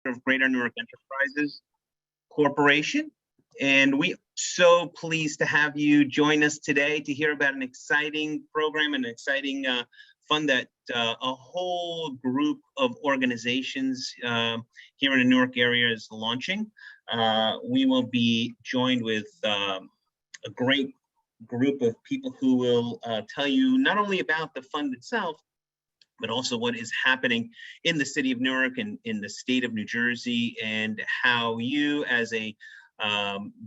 of Greater Newark Enterprises Corporation. And we are so pleased to have you join us today to hear about an exciting program and an exciting fund that a whole group of organizations here in the Newark area is launching. We will be joined with a great group of people who will tell you not only about the fund itself, but also what is happening in the city of Newark and in the state of New Jersey, and how you as a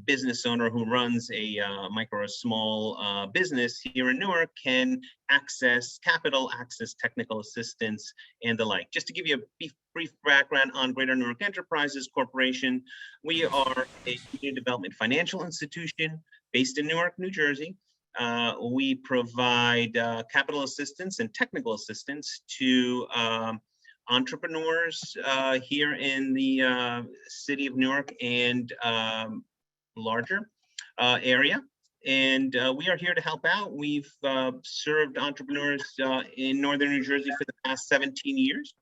business owner who runs a micro or small business here in Newark can access capital, access technical assistance, and the like. Just to give you a brief background on Greater Newark Enterprises Corporation, we are a community development financial institution based in Newark, New Jersey. We provide capital assistance and technical assistance to entrepreneurs here in the city of Newark and larger area. And we are here to help out. We've served entrepreneurs in Northern New Jersey for the past 17 years.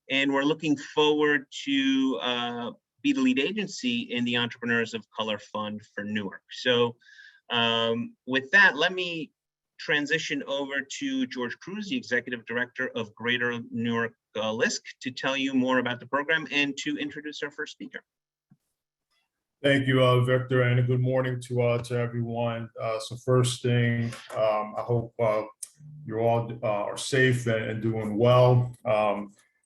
And we're looking forward to be the lead agency in the Entrepreneurs of Color Fund for Newark. So with that, let me transition over to George Cruz, the Executive Director of Greater Newark LISC, to tell you more about the program and to introduce our first speaker. Thank you, Victor, and good morning to everyone. So first thing, I hope you all are safe and doing well.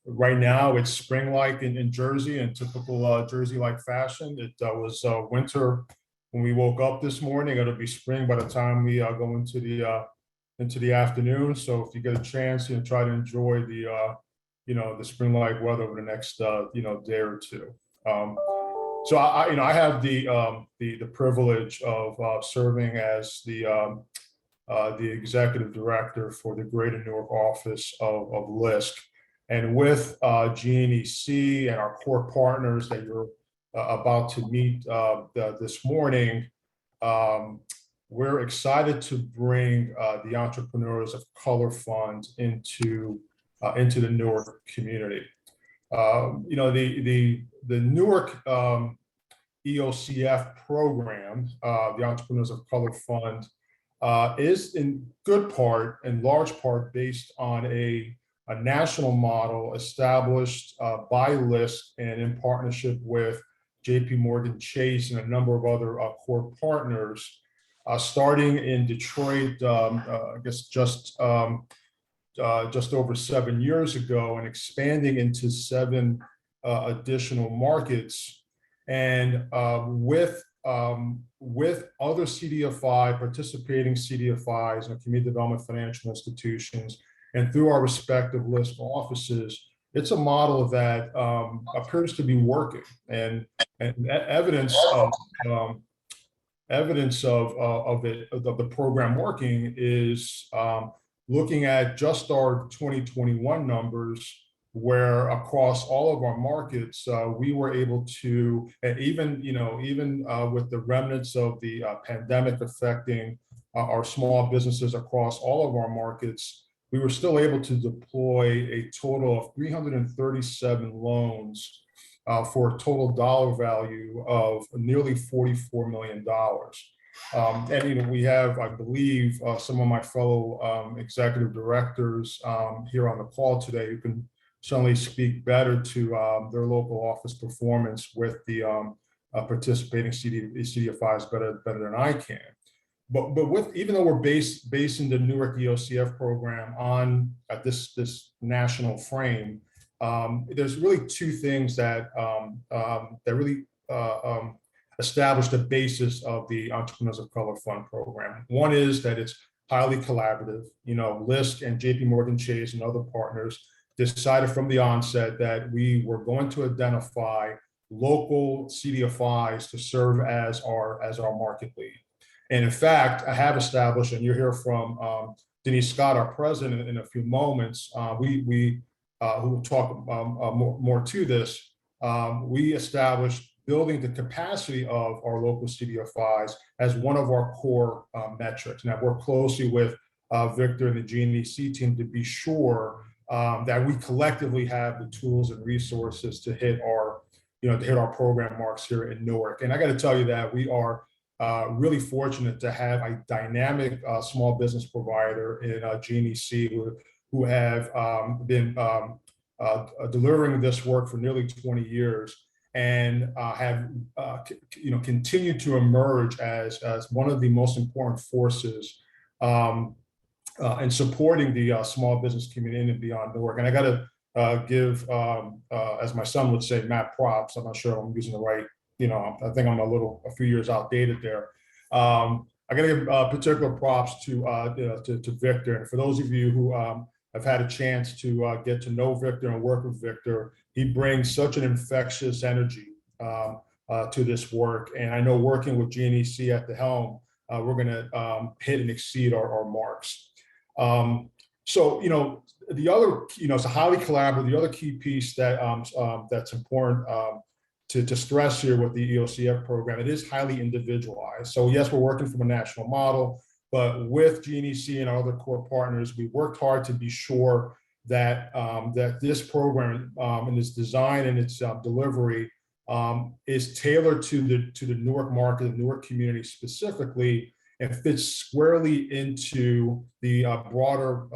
Right now, it's spring-like in Jersey, in typical Jersey-like fashion. It was winter when we woke up this morning. It'll be spring by the time we go into the afternoon. So if you get a chance, try to enjoy the the spring-like weather over the next day or two. So I have the privilege of serving as the executive director for the Greater Newark office of LISC, and with GNEC and our core partners that you're about to meet this morning, we're excited to bring the Entrepreneurs of Color Fund into the Newark community. The Newark EOCF program, the Entrepreneurs of Color Fund, is in good part, in large part, based on a national model established by LISC and in partnership with JPMorgan Chase and a number of other core partners, starting in Detroit, I guess just over 7 years ago, and expanding into 7 additional markets. And with other CDFI, participating CDFIs and community development financial institutions, and through our respective LISC offices, it's a model that appears to be working, and evidence of the program working is looking at just our 2021 numbers, where across all of our markets, we were able to, even with the remnants of the pandemic affecting our small businesses across all of our markets, we were still able to deploy a total of 337 loans for a total dollar value of nearly $44 million. And we have, I believe, some of my fellow executive directors here on the call today who can certainly speak better to their local office performance with the participating CDFIs better than I can. But even though we're based in the Newark EOCF program on this national frame, there's really 2 things that really establish the basis of the Entrepreneurs of Color Fund program. One is that it's highly collaborative. LISC and JPMorgan Chase and other partners decided from the onset that we were going to identify local CDFIs to serve as our market lead. And in fact, I have established, and you'll hear from Denise Scott, our president, in a few moments, who will talk more to this. We established building the capacity of our local CDFIs as one of our core metrics. And I've worked closely with Victor and the GNEC team to be sure that we collectively have the tools and resources to hit to hit our program marks here in Newark. And I got to tell you that we are really fortunate to have a dynamic small business provider in GNEC who have been delivering this work for nearly 20 years and have continued to emerge as one of the most important forces in supporting the small business community and beyond Newark. And I got to give, as my son would say, Matt props. I'm not sure if I'm using the right, I think I'm a few years outdated there. I got to give particular props to Victor. And for those of you who have had a chance to get to know Victor and work with Victor, he brings such an infectious energy to this work. And I know working with GNEC at the helm, we're going to hit and exceed our marks. So, the other, it's a highly collaborative. The other key piece that that's important to stress here with the EOCF program, it is highly individualized. So yes, we're working from a national model, but with GNEC and our other core partners, we worked hard to be sure that that this program and its design and its delivery is tailored to the Newark market, the Newark community specifically, and fits squarely into the broader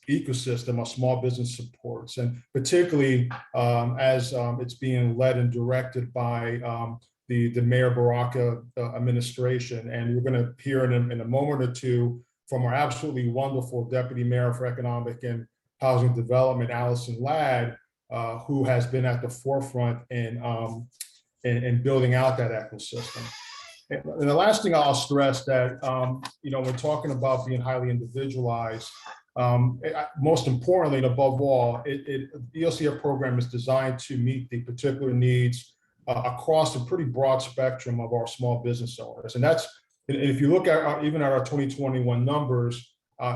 ecosystem of small business supports, and particularly as it's being led and directed by the Mayor Baraka administration. And we're going to hear in a moment or two from our absolutely wonderful Deputy Mayor for Economic and Housing Development, Allison Ladd, who has been at the forefront in building out that ecosystem. And the last thing I'll stress that, we're talking about being highly individualized. Most importantly, and above all, the EOCF program is designed to meet the particular needs across a pretty broad spectrum of our small business owners. And that's, if you look at even at our 2021 numbers,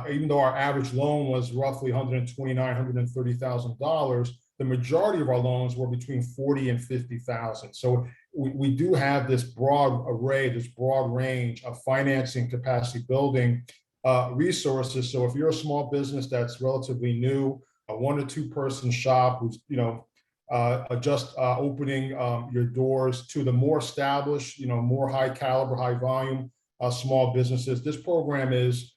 even though our average loan was roughly $129,000, $130,000, the majority of our loans were between $40,000 and $50,000. So we do have this broad array, this broad range of financing capacity building resources. So if you're a small business that's relatively new, a 1 or 2 person shop who's just opening your doors to the more established, more high caliber, high volume small businesses, this program is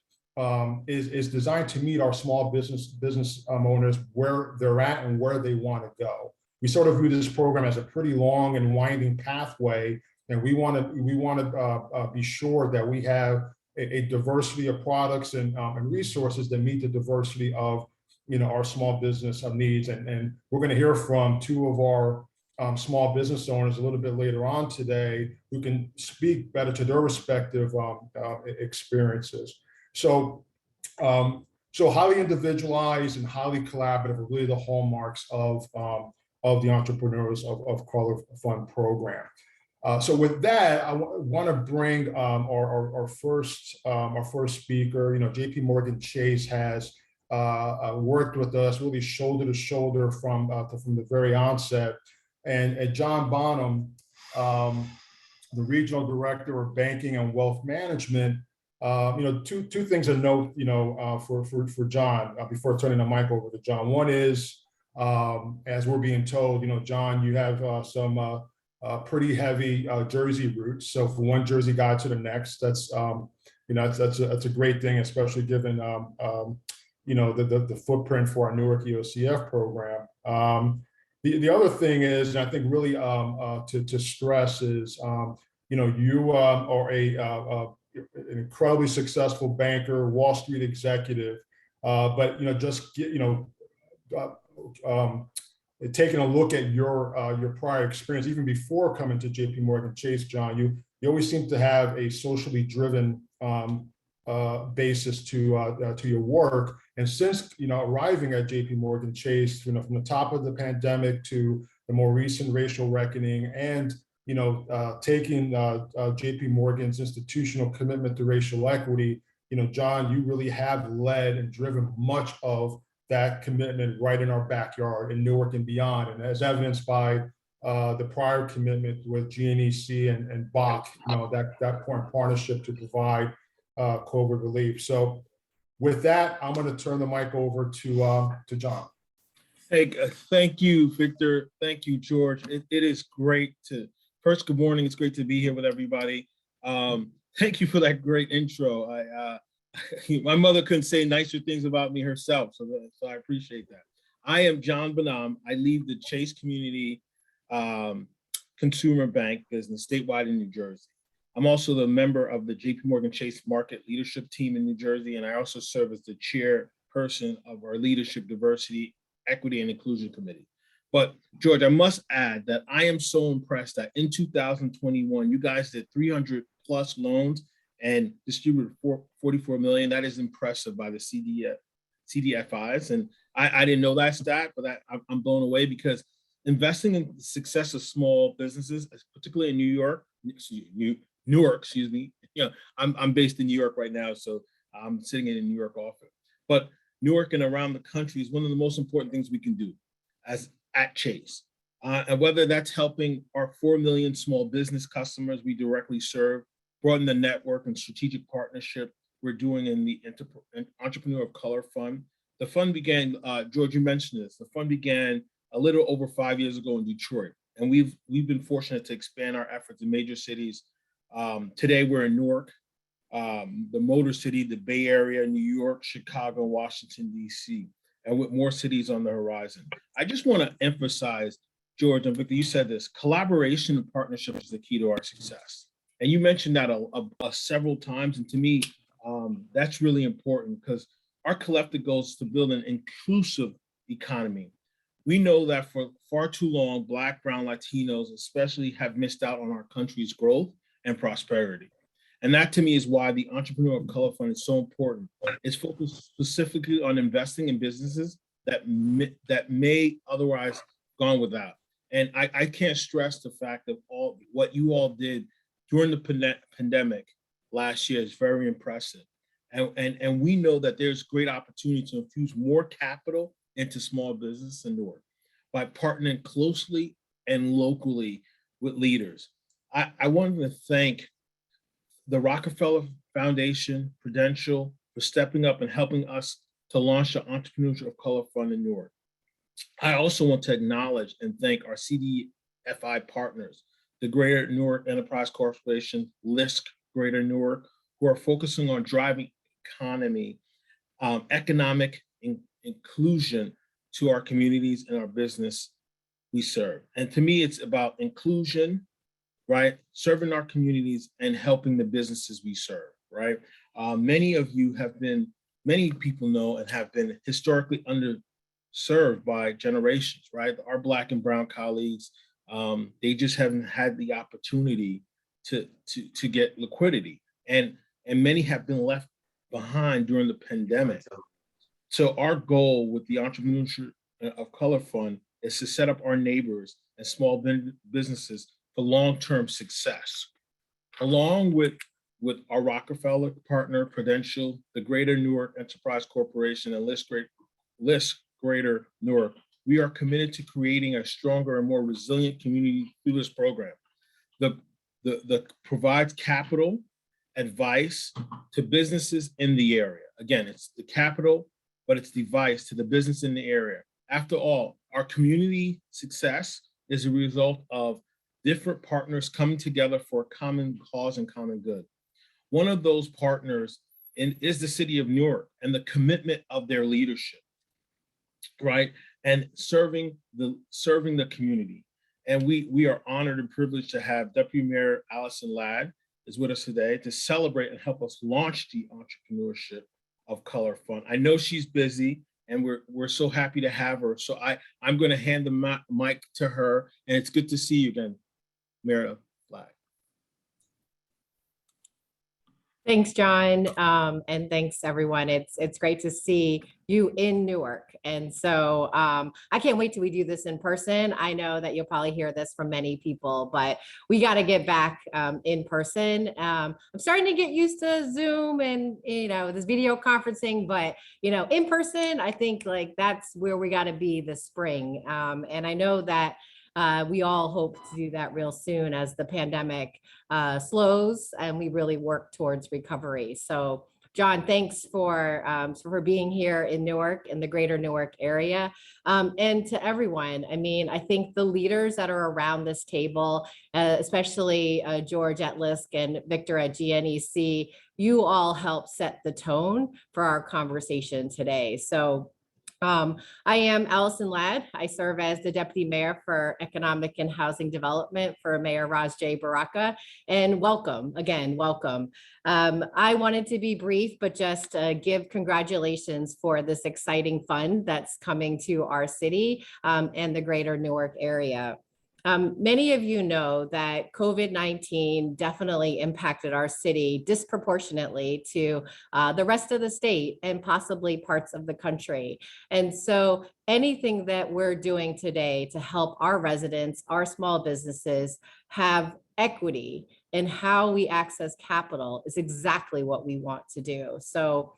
designed to meet our small business owners where they're at and where they want to go. We sort of view this program as a pretty long and winding pathway, and we want to be sure that we have a diversity of products and resources that meet the diversity of our small business needs. And we're going to hear from 2 of our small business owners a little bit later on today who can speak better to their respective experiences. So highly individualized and highly collaborative are really the hallmarks of the Entrepreneurs of Color Fund program. So with that, I want to bring our first speaker. JPMorgan Chase has worked with us really shoulder to shoulder from the very onset. And John Bonham, the regional director of banking and wealth management. Two things to note, for John before turning the mic over to John. One is, as we're being told, John, you have some pretty heavy Jersey roots. So from one Jersey guy to the next, that's that's a great thing, especially given the footprint for our Newark EOCF program. The other thing is, and I think really to stress is, you are an incredibly successful banker, Wall Street executive, but taking a look at your prior experience, even before coming to JPMorgan Chase, John, you always seem to have a socially driven basis to your work. And since arriving at JPMorgan Chase, from the top of the pandemic to the more recent racial reckoning, and taking JPMorgan's institutional commitment to racial equity, John, you really have led and driven much of that commitment right in our backyard in Newark and beyond, and as evidenced by the prior commitment with GNEC and BOC, that partnership to provide COVID relief. So with that, I'm going to turn the mic over to John. Hey, thank you, Victor. Thank you, George. It is great to, first, good morning. It's great to be here with everybody. Thank you for that great intro. My mother couldn't say nicer things about me herself, so I appreciate that. I am John Bonham. I lead the Chase Community Consumer Bank business statewide in New Jersey. I'm also the member of the JPMorgan Chase Market Leadership Team in New Jersey, and I also serve as the chairperson of our Leadership Diversity, Equity, and Inclusion Committee. But George, I must add that I am so impressed that in 2021, you guys did 300 plus loans and distributed 44 million. That is impressive by the CDFIs. And I didn't know that stat, but I'm blown away because investing in the success of small businesses, particularly in Newark, excuse me. You know, I'm based in New York right now, so I'm sitting in a New York office. But Newark and around the country is one of the most important things we can do at Chase. And whether that's helping our 4 million small business customers we directly serve, broaden the network and strategic partnership we're doing in the Entrepreneur of Color Fund. The fund began, George, you mentioned this, the fund began a little over 5 years ago in Detroit. And we've been fortunate to expand our efforts in major cities. Today we're in Newark, the Motor City, the Bay Area, New York, Chicago, Washington, D.C., and with more cities on the horizon. I just want to emphasize, George and Victor, you said this, collaboration and partnership is the key to our success. And you mentioned that several times, and to me, that's really important because our collective goal is to build an inclusive economy. We know that for far too long, Black, Brown, Latinos especially have missed out on our country's growth and prosperity. And that to me is why the Entrepreneur of Color Fund is so important. It's focused specifically on investing in businesses that may otherwise gone without. And I can't stress the fact of what you all did during the pandemic last year is very impressive. And we know that there's great opportunity to infuse more capital into small business in Newark by partnering closely and locally with leaders. I wanted to thank the Rockefeller Foundation, Prudential, for stepping up and helping us to launch the Entrepreneurship of Color Fund in Newark. I also want to acknowledge and thank our CDFI partners, the Greater Newark Enterprises Corporation, LISC Greater Newark, who are focusing on driving economic inclusion to our communities and our business we serve. And to me, it's about inclusion, right? Serving our communities and helping the businesses we serve, right? Many people know and have been historically underserved by generations, right? Our Black and Brown colleagues, they just haven't had the opportunity to get liquidity. And many have been left behind during the pandemic. So our goal with the Entrepreneurship of Color Fund is to set up our neighbors and small businesses for long-term success. Along with our Rockefeller partner, Prudential, the Greater Newark Enterprises Corporation, and LISC Greater Newark, we are committed to creating a stronger and more resilient community through this program. The provides capital, advice to businesses in the area. Again, it's the capital, but it's the advice to the business in the area. After all, our community success is a result of different partners coming together for a common cause and common good. One of those partners is the city of Newark and the commitment of their leadership, right? And serving the community. And we are honored and privileged to have Deputy Mayor Allison Ladd is with us today to celebrate and help us launch the Entrepreneurship of Color Fund. I know she's busy and we're so happy to have her. So I'm going to hand the mic to her, and it's good to see you again, Mayor Ladd. Thanks, John, and thanks everyone. It's great to see you in Newark, and so I can't wait till we do this in person. I know that you'll probably hear this from many people, but we got to get back in person. I'm starting to get used to Zoom and this video conferencing, but in person, I think like that's where we got to be this spring, and I know that. We all hope to do that real soon as the pandemic slows and we really work towards recovery. So John, thanks for being here in Newark, in the greater Newark area. And to everyone, I mean, I think the leaders that are around this table, especially George at LISC and Victor at GNEC, you all help set the tone for our conversation today. So I am Allison Ladd. I serve as the Deputy Mayor for Economic and Housing Development for Mayor Raj J. Baraka. And welcome, again, welcome. I wanted to be brief, but just give congratulations for this exciting fund that's coming to our city and the greater Newark area. Many of you know that COVID-19 definitely impacted our city disproportionately to the rest of the state and possibly parts of the country. And so anything that we're doing today to help our residents, our small businesses have equity in how we access capital is exactly what we want to do. So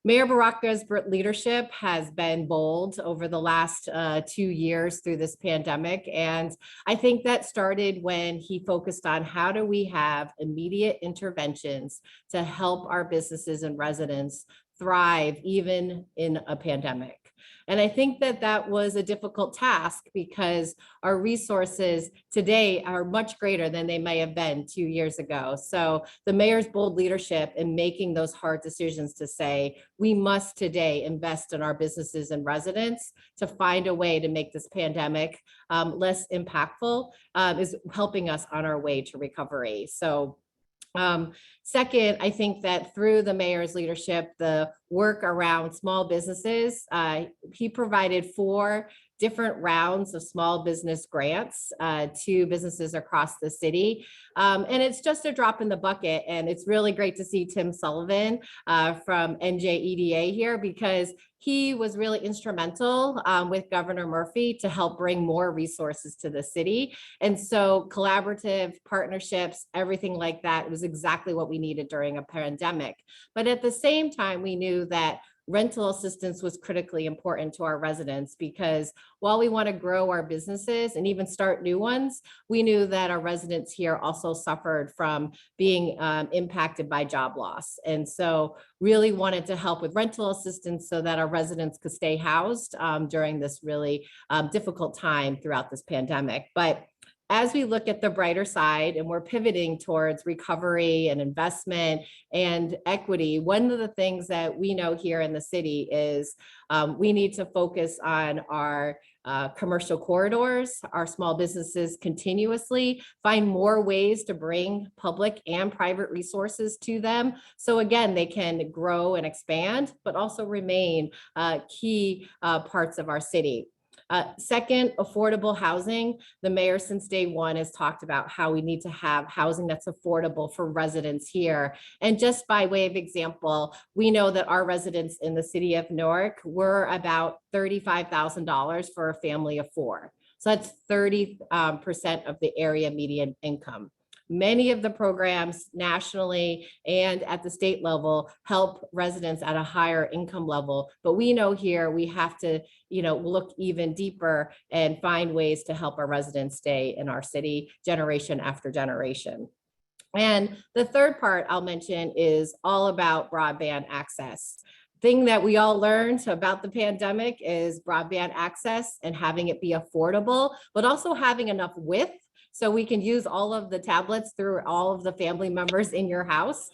Mayor Baraka's leadership has been bold over the last 2 years through this pandemic. And I think that started when he focused on how do we have immediate interventions to help our businesses and residents thrive even in a pandemic. And I think that that was a difficult task because our resources today are much greater than they may have been 2 years ago. So the mayor's bold leadership in making those hard decisions to say, we must today invest in our businesses and residents to find a way to make this pandemic less impactful is helping us on our way to recovery. So second, I think that through the mayor's leadership, the work around small businesses, he provided 4 different rounds of small business grants to businesses across the city. And it's just a drop in the bucket. And it's really great to see Tim Sullivan from NJEDA here because he was really instrumental with Governor Murphy to help bring more resources to the city. And so collaborative partnerships, everything like that was exactly what we needed during a pandemic. But at the same time, we knew that rental assistance was critically important to our residents because while we want to grow our businesses and even start new ones, we knew that our residents here also suffered from being impacted by job loss. And so really wanted to help with rental assistance so that our residents could stay housed during this really difficult time throughout this pandemic. But as we look at the brighter side and we're pivoting towards recovery and investment and equity, one of the things that we know here in the city is we need to focus on our commercial corridors, our small businesses continuously, find more ways to bring public and private resources to them. So again, they can grow and expand, but also remain key parts of our city. Second, affordable housing. The mayor since day one has talked about how we need to have housing that's affordable for residents here. And just by way of example, we know that our residents in the city of Newark were about $35,000 for a family of 4. So that's 30% of the area median income. Many of the programs nationally and at the state level help residents at a higher income level, but we know here we have to, look even deeper and find ways to help our residents stay in our city generation after generation. And the third part I'll mention is all about broadband access. Thing that we all learned about the pandemic is broadband access and having it be affordable, but also having enough width so we can use all of the tablets through all of the family members in your house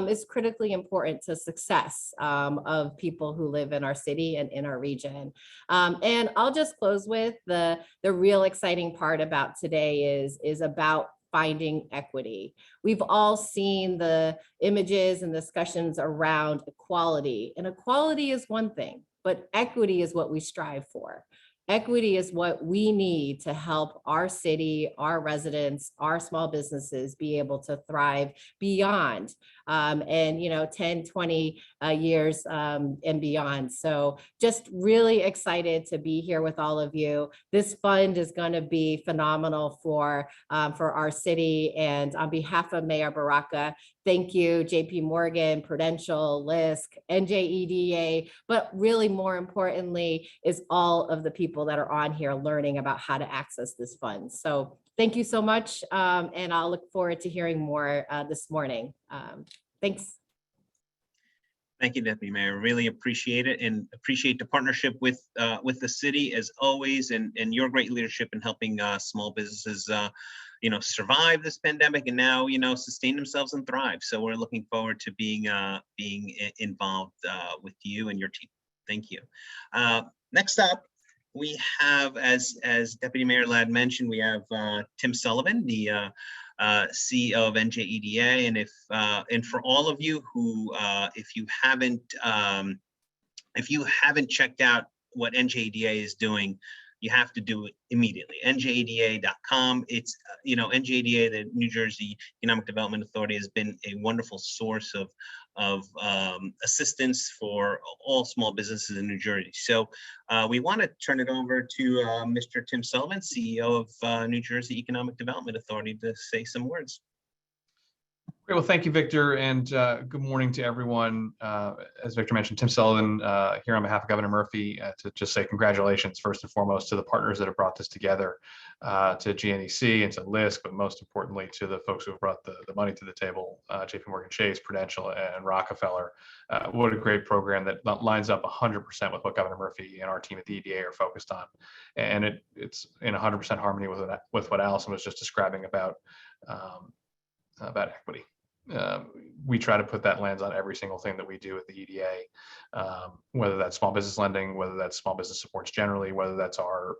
is critically important to success of people who live in our city and in our region. And I'll just close with the real exciting part about today is about finding equity. We've all seen the images and discussions around equality, and equality is one thing, but equity is what we strive for. Equity is what we need to help our city, our residents, our small businesses be able to thrive beyond and 10, 20 years and beyond. So just really excited to be here with all of you. This fund is going to be phenomenal for our city. And on behalf of Mayor Baraka, thank you, JPMorgan, Prudential, LISC, NJEDA, but really more importantly is all of the people that are on here learning about how to access this fund. So thank you so much. And I'll look forward to hearing more this morning. Thanks. Thank you, Deputy Mayor. Really appreciate it and appreciate the partnership with the city as always, and your great leadership in helping small businesses, survive this pandemic and now, sustain themselves and thrive. So we're looking forward to being involved with you and your team. Thank you. Next up, we have, as Deputy Mayor Ladd mentioned, we have Tim Sullivan, the CEO of NJEDA, and for all of you who, if you haven't checked out what NJEDA is doing, you have to do it immediately. NJEDA.com. It's NJEDA, the New Jersey Economic Development Authority, has been a wonderful source of assistance for all small businesses in New Jersey. So we want to turn it over to Mr. Tim Sullivan, CEO of New Jersey Economic Development Authority, to say some words. Great. Well, thank you, Victor, and good morning to everyone. As Victor mentioned, Tim Sullivan here on behalf of Governor Murphy to just say congratulations, first and foremost, to the partners that have brought this together, to GNEC and to LISC, but most importantly to the folks who have brought the money to the table, JPMorgan Chase, Prudential, and Rockefeller. What a great program that lines up 100% with what Governor Murphy and our team at the EDA are focused on. And it's in 100% harmony with what Allison was just describing about equity. We try to put that lens on every single thing that we do at the EDA, whether that's small business lending, whether that's small business supports generally, whether that's our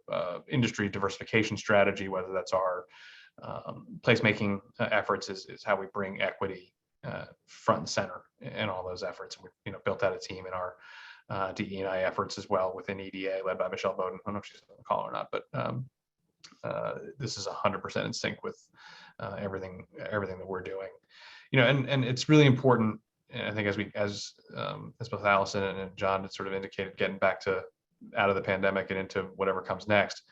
industry diversification strategy, whether that's our placemaking efforts, is how we bring equity front and center in all those efforts. We built out a team in our DE&I efforts as well within EDA, led by Michelle Bowden. I don't know if she's on the call or not, but this is 100% in sync with everything that we're doing. And it's really important, I think, as both Allison and John had sort of indicated, getting back to out of the pandemic and into whatever comes next.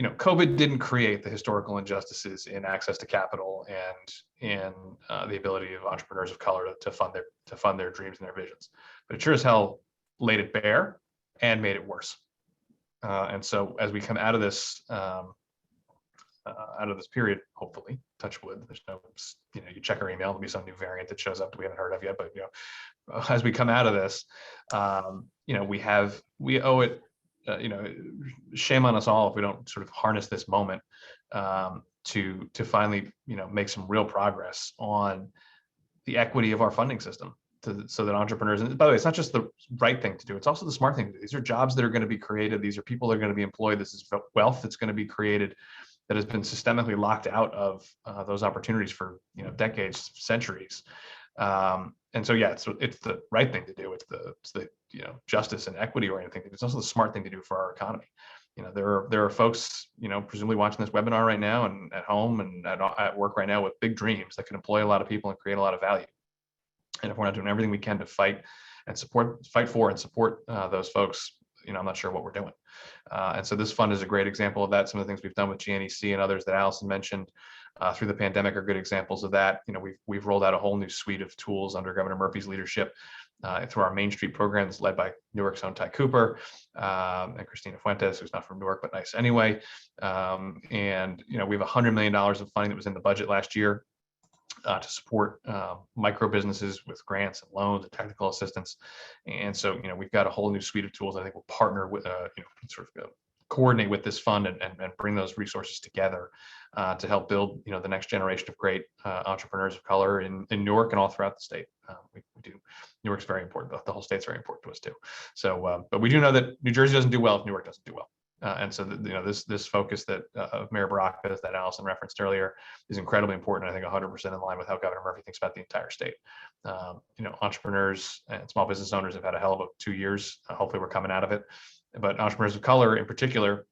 COVID didn't create the historical injustices in access to capital and in the ability of entrepreneurs of color to fund their dreams and their visions, but it sure as hell laid it bare and made it worse. And so as we come out of this period, hopefully, touch wood, there's no, you check our email, there'll be some new variant that shows up that we haven't heard of yet, but as we come out of this, we owe it, shame on us all if we don't sort of harness this moment to finally, make some real progress on the equity of our funding system, so that entrepreneurs, and by the way, it's not just the right thing to do, it's also the smart thing to do. These are jobs that are going to be created. These are people that are going to be employed. This is wealth that's going to be created that has been systemically locked out of those opportunities for decades, centuries. And so, yeah, it's the right thing to do. It's the justice and equity oriented thing. It's also the smart thing to do for our economy. There are folks presumably watching this webinar right now and at home and at work right now with big dreams that can employ a lot of people and create a lot of value. And if we're not doing everything we can to fight for and support those folks, I'm not sure what we're doing. And so this fund is a great example of that. Some of the things we've done with GNEC and others that Allison mentioned through the pandemic are good examples of that. We've rolled out a whole new suite of tools under Governor Murphy's leadership through our Main Street programs led by Newark's own Ty Cooper and Christina Fuentes, who's not from Newark, but nice anyway. And we have $100 million of funding that was in the budget last year to support micro businesses with grants and loans and technical assistance. And so, we've got a whole new suite of tools. I think we'll partner with, coordinate with this fund and bring those resources together to help build, the next generation of great entrepreneurs of color in Newark and all throughout the state. We do. Newark's very important, but the whole state's very important to us too. So, but we do know that New Jersey doesn't do well if Newark doesn't do well. And so, this focus that of Mayor Baraka, that Allison referenced earlier, is incredibly important. I think 100% in line with how Governor Murphy thinks about the entire state. Entrepreneurs and small business owners have had a hell of a 2 years. Hopefully, we're coming out of it. But entrepreneurs of color, in particular,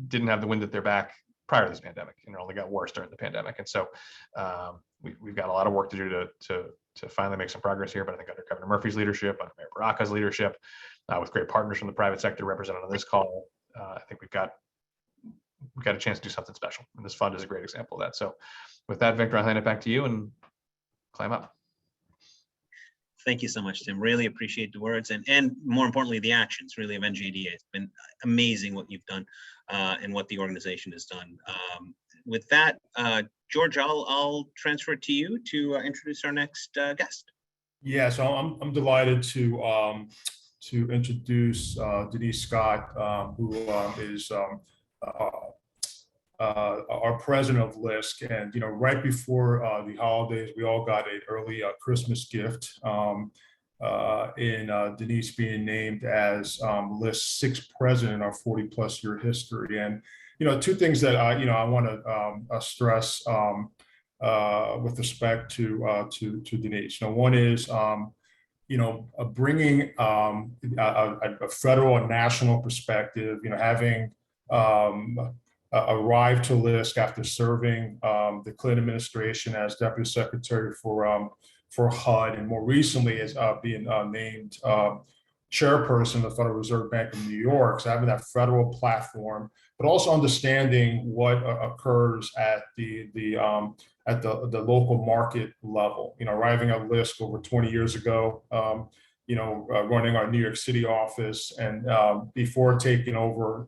didn't have the wind at their back prior to this pandemic, and it only got worse during the pandemic. And so, we've got a lot of work to do to finally make some progress here. But I think under Governor Murphy's leadership, under Mayor Baraka's leadership, with great partners from the private sector represented on this call, I think we've got a chance to do something special. And this fund is a great example of that. So with that, Victor, I'll hand it back to you and climb up. Thank you so much, Tim. Really appreciate the words and more importantly, the actions really of NJEDA. It's been amazing what you've done and what the organization has done. With that, George, I'll transfer it to you to introduce our next guest. Yeah, so I'm delighted to introduce Denise Scott, who is our president of LISC. And right before the holidays, we all got an early Christmas gift in Denise being named as LISC's sixth president in our 40+ year history. And two things that I want to stress with respect to Denise. One is bringing a federal and national perspective. Having arrived to LISC after serving the Clinton administration as Deputy Secretary for HUD, and more recently as being named chairperson of the Federal Reserve Bank of New York. So having that federal platform, but also understanding what occurs at the local market level. Arriving at LISC over 20 years ago, running our New York City office, and before taking over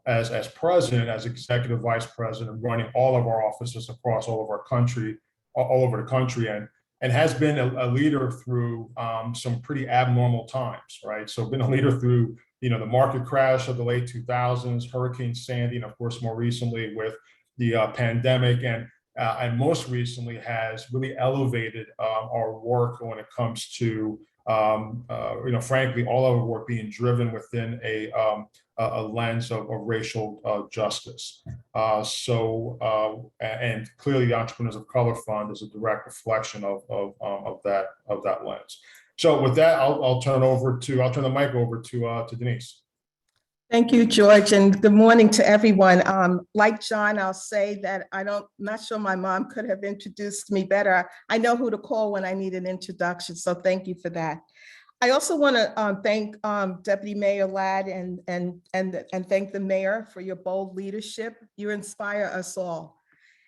as president, as executive vice president, running all of our offices across all over the country, and has been a leader through some pretty abnormal times, right? So been a leader through the market crash of the late 2000s, Hurricane Sandy, and of course more recently with the pandemic, and most recently has really elevated our work when it comes to frankly, all of our work being driven within a lens of racial justice. And clearly the Entrepreneurs of Color Fund is a direct reflection of that lens. So with that, I'll turn the mic over to Denise. Thank you, George, and good morning to everyone. Like John, I'll say that not sure my mom could have introduced me better. I know who to call when I need an introduction, so thank you for that. I also want to thank Deputy Mayor Ladd and thank the mayor for your bold leadership. You inspire us all.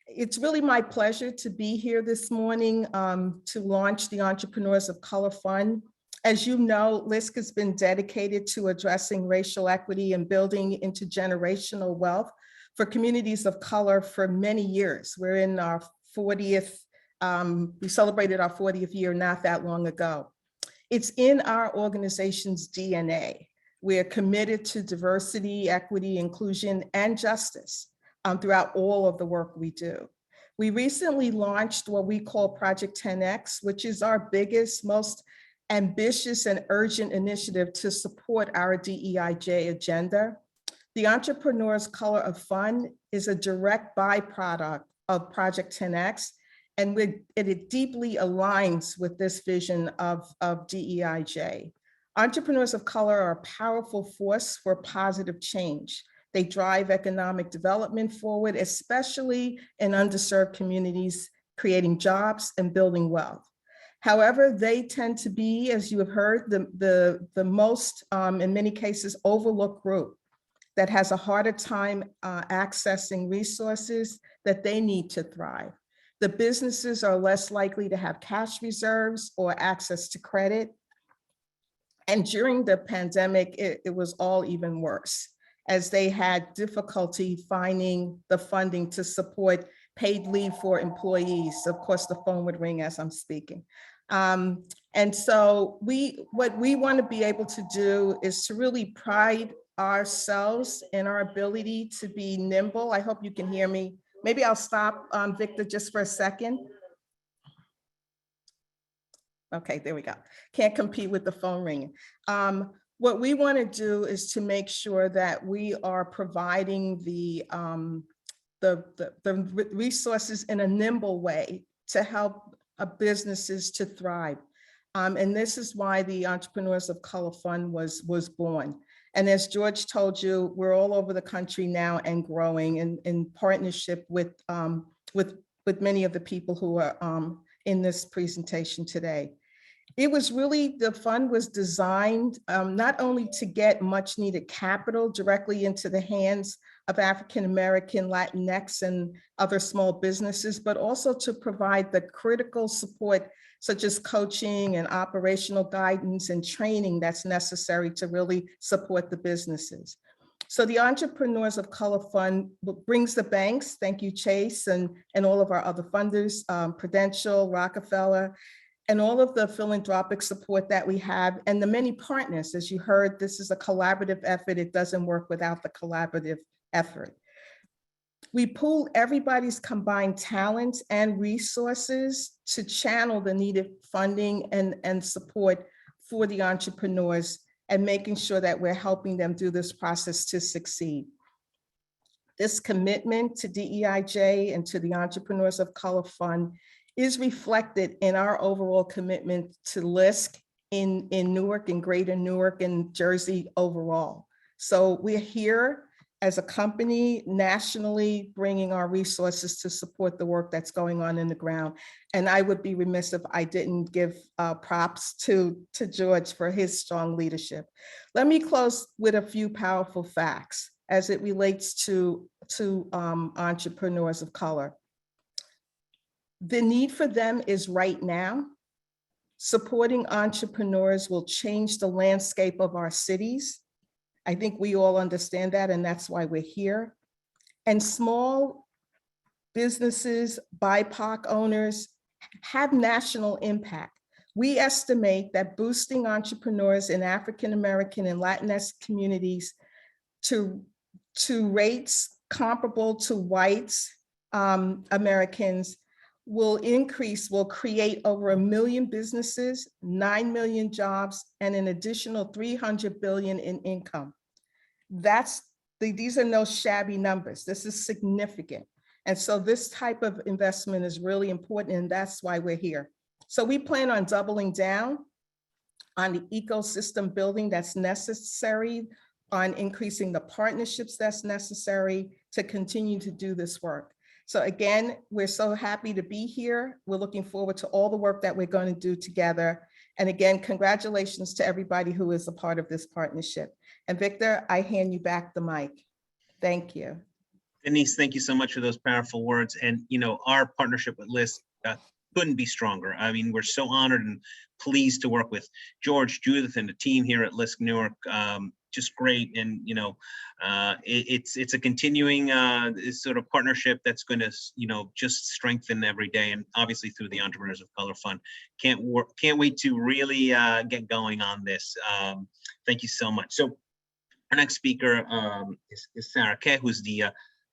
It's really my pleasure to be here this morning to launch the Entrepreneurs of Color Fund. As you know, LISC has been dedicated to addressing racial equity and building intergenerational wealth for communities of color for many years. We're in our 40th, we celebrated our 40th year not that long ago. It's in our organization's DNA. We're committed to diversity, equity, inclusion, and justice throughout all of the work we do. We recently launched what we call Project 10X, which is our biggest, most ambitious and urgent initiative to support our DEIJ agenda. The Entrepreneurs Color of Fund is a direct byproduct of Project 10X, and it deeply aligns with this vision of DEIJ. Entrepreneurs of color are a powerful force for positive change. They drive economic development forward, especially in underserved communities, creating jobs and building wealth. However, they tend to be, as you have heard, the most, in many cases, overlooked group that has a harder time accessing resources that they need to thrive. The businesses are less likely to have cash reserves or access to credit. And during the pandemic, it was all even worse, as they had difficulty finding the funding to support paid leave for employees. Of course, the phone would ring as I'm speaking. And so what we want to be able to do is to really pride ourselves in our ability to be nimble. I hope you can hear me. Maybe I'll stop, Victor, just for a second. Okay, there we go. Can't compete with the phone ringing. What we want to do is to make sure that we are providing the resources in a nimble way to help businesses to thrive. And this is why the Entrepreneurs of Color Fund was born. And as George told you, we're all over the country now and growing in partnership with many of the people who are in this presentation today. It was really, the fund was designed not only to get much needed capital directly into the hands of African-American, Latinx, and other small businesses, but also to provide the critical support such as coaching and operational guidance and training that's necessary to really support the businesses. So the Entrepreneurs of Color Fund brings the banks, thank you, Chase, and all of our other funders, Prudential, Rockefeller, and all of the philanthropic support that we have, and the many partners. As you heard, this is a collaborative effort. It doesn't work without the collaborative effort. We pool everybody's combined talents and resources to channel the needed funding and support for the entrepreneurs, and making sure that we're helping them through this process to succeed. This commitment to DEIJ and to the Entrepreneurs of Color Fund is reflected in our overall commitment to LISC in Newark and Greater Newark and Jersey overall. So we're here as a company nationally bringing our resources to support the work that's going on in the ground. And I would be remiss if I didn't give props to George for his strong leadership. Let me close with a few powerful facts as it relates to entrepreneurs of color. The need for them is right now. Supporting entrepreneurs will change the landscape of our cities. I think we all understand that, and that's why we're here. And small businesses, BIPOC owners have national impact. We estimate that boosting entrepreneurs in African-American and Latinx communities to rates comparable to whites Americans will create over 1 million businesses, 9 million jobs, and an additional 300 billion in income. These are no shabby numbers. This is significant. And so this type of investment is really important, and that's why we're here. So we plan on doubling down on the ecosystem building that's necessary, on increasing the partnerships that's necessary to continue to do this work. So again, we're so happy to be here. We're looking forward to all the work that we're going to do together. And again, congratulations to everybody who is a part of this partnership. And Victor, I hand you back the mic. Thank you. Denise, thank you so much for those powerful words. And, you know, our partnership with LISC couldn't be stronger. I mean, we're so honored and pleased to work with George, Judith, and the team here at LISC Newark. Just great. And, you know, it's a continuing sort of partnership that's going to, you know, just strengthen every day. And obviously through the Entrepreneurs of Color Fund. Can't wait to really get going on this. Thank you so much. So our next speaker is Sarah Keh, who's the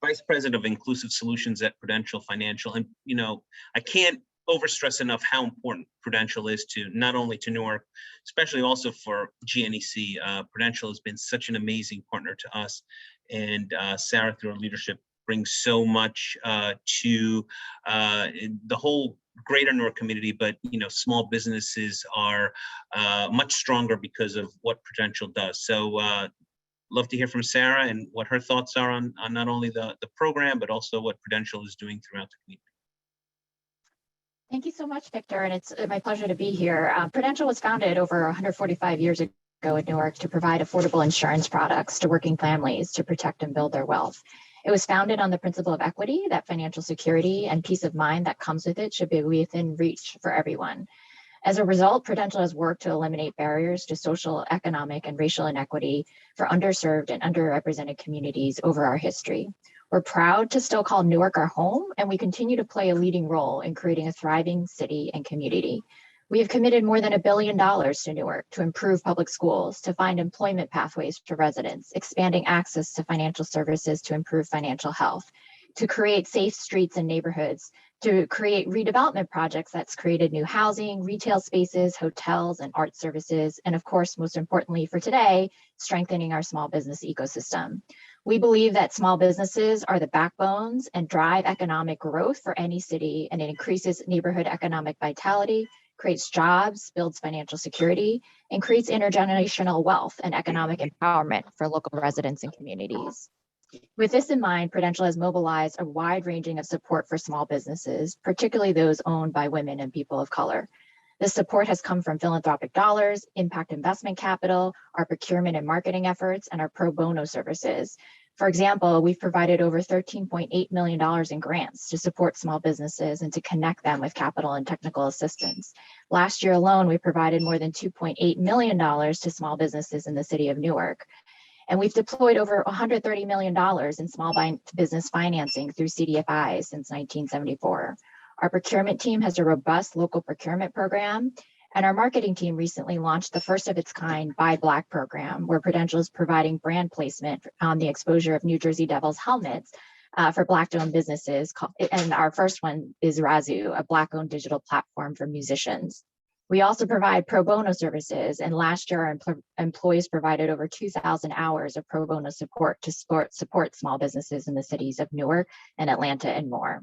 Vice President of Inclusive Solutions at Prudential Financial. And, you know, I can't overstress enough how important Prudential is to not only to Newark, especially also for GNEC. Prudential has been such an amazing partner to us, and Sarah, through her leadership, brings so much to the whole greater Newark community. But you know, small businesses are much stronger because of what Prudential does. So love to hear from Sarah and what her thoughts are on not only the program, but also what Prudential is doing throughout the community. Thank you so much, Victor, and it's my pleasure to be here. Prudential was founded over 145 years ago in Newark to provide affordable insurance products to working families to protect and build their wealth. It was founded on the principle of equity, that financial security and peace of mind that comes with it should be within reach for everyone. As a result, Prudential has worked to eliminate barriers to social, economic, and racial inequity for underserved and underrepresented communities over our history. We're proud to still call Newark our home, and we continue to play a leading role in creating a thriving city and community. We have committed more than $1 billion to Newark to improve public schools, to find employment pathways for residents, expanding access to financial services to improve financial health, to create safe streets and neighborhoods, to create redevelopment projects that's created new housing, retail spaces, hotels, and art services, and of course, most importantly for today, strengthening our small business ecosystem. We believe that small businesses are the backbones and drive economic growth for any city, and it increases neighborhood economic vitality, creates jobs, builds financial security, and creates intergenerational wealth and economic empowerment for local residents and communities. With this in mind, Prudential has mobilized a wide ranging of support for small businesses, particularly those owned by women and people of color. This support has come from philanthropic dollars, impact investment capital, our procurement and marketing efforts, and our pro bono services. For example, we've provided over $13.8 million in grants to support small businesses and to connect them with capital and technical assistance. Last year alone, we provided more than $2.8 million to small businesses in the city of Newark. And we've deployed over $130 million in small business financing through CDFIs since 1974. Our procurement team has a robust local procurement program, and our marketing team recently launched the first of its kind Buy Black program, where Prudential is providing brand placement on the exposure of New Jersey Devils helmets for Black-owned businesses. And our first one is Razoo, a Black-owned digital platform for musicians. We also provide pro bono services, and last year our employees provided over 2,000 hours of pro bono support to support small businesses in the cities of Newark and Atlanta and more.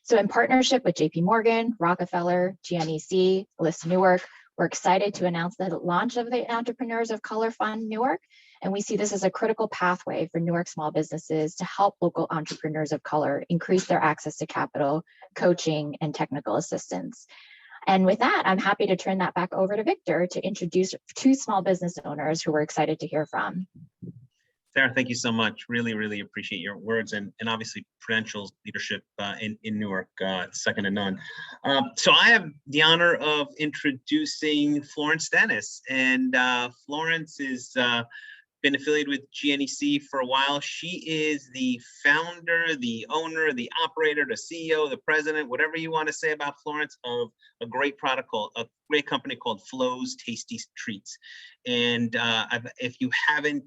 So in partnership with JPMorgan, Rockefeller, GNEC, LISC Newark, we're excited to announce the launch of the Entrepreneurs of Color Fund Newark, and we see this as a critical pathway for Newark small businesses to help local entrepreneurs of color increase their access to capital, coaching, and technical assistance. And with that, I'm happy to turn that back over to Victor to introduce two small business owners who we're excited to hear from. Sarah, thank you so much. Really, really appreciate your words and obviously Prudential's leadership in Newark, second to none. So I have the honor of introducing Florence Dennis, and Florence is been affiliated with GNEC for a while. She is the founder, the owner, the operator, the CEO, the president, whatever you want to say about Florence, of a great company called Flo's Tasty Treats. And if you haven't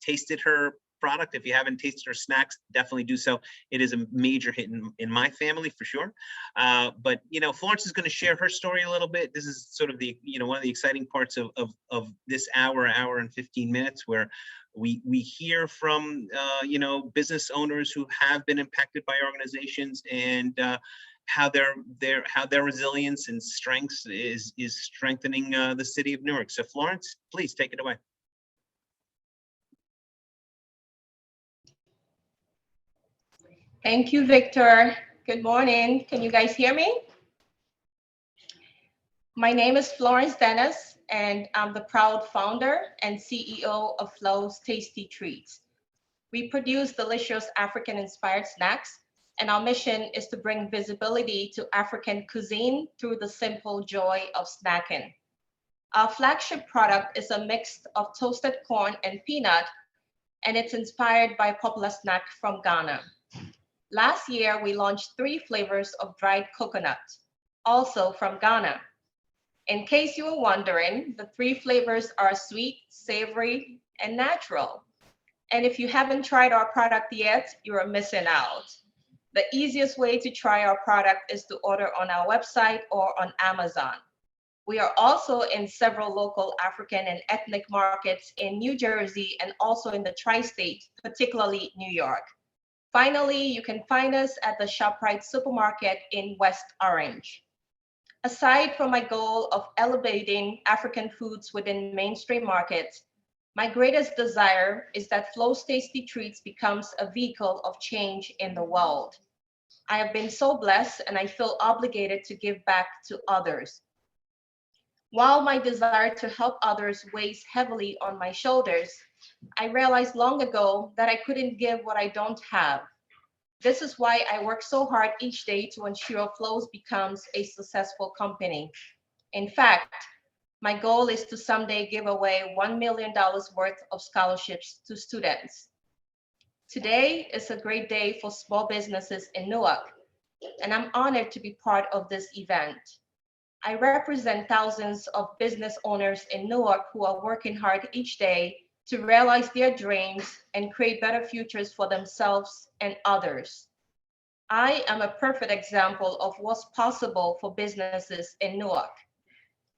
tasted her product, if you haven't tasted her snacks, definitely do so. It is a major hit in my family for sure. But Florence is going to share her story a little bit. This is sort of the one of the exciting parts of this hour and 15 minutes, where we hear from business owners who have been impacted by organizations, and how their resilience and strengths is strengthening the city of Newark. So Florence, please take it away. Thank you, Victor. Good morning. Can you guys hear me? My name is Florence Dennis, and I'm the proud founder and CEO of Flo's Tasty Treats. We produce delicious African-inspired snacks, and our mission is to bring visibility to African cuisine through the simple joy of snacking. Our flagship product is a mix of toasted corn and peanut, and it's inspired by a popular snack from Ghana. Last year, we launched 3 flavors of dried coconut, also from Ghana. In case you were wondering, the 3 flavors are sweet, savory, and natural. And if you haven't tried our product yet, you are missing out. The easiest way to try our product is to order on our website or on Amazon. We are also in several local African and ethnic markets in New Jersey and also in the tri-state, particularly New York. Finally, you can find us at the ShopRite supermarket in West Orange. Aside from my goal of elevating African foods within mainstream markets, my greatest desire is that Flo's Tasty Treats becomes a vehicle of change in the world. I have been so blessed, and I feel obligated to give back to others. While my desire to help others weighs heavily on my shoulders, I realized long ago that I couldn't give what I don't have. This is why I work so hard each day to ensure Flo's becomes a successful company. In fact, my goal is to someday give away $1 million worth of scholarships to students. Today is a great day for small businesses in Newark, and I'm honored to be part of this event. I represent thousands of business owners in Newark who are working hard each day to realize their dreams and create better futures for themselves and others. I am a perfect example of what's possible for businesses in Newark.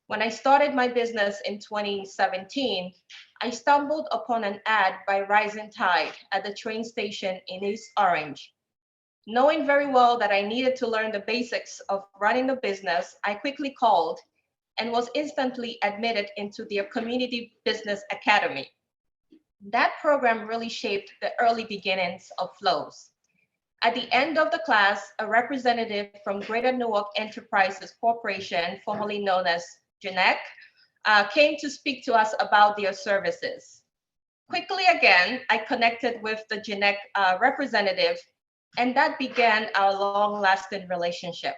When I started my business in 2017, I stumbled upon an ad by Rising Tide at the train station in East Orange. Knowing very well that I needed to learn the basics of running the business, I quickly called and was instantly admitted into their Community Business Academy. That program really shaped the early beginnings of Flo's. At the end of the class, a representative from Greater Newark Enterprises Corporation, formerly known as GNEC, came to speak to us about their services. Quickly again, I connected with the GNEC representative, and that began our long-lasting relationship.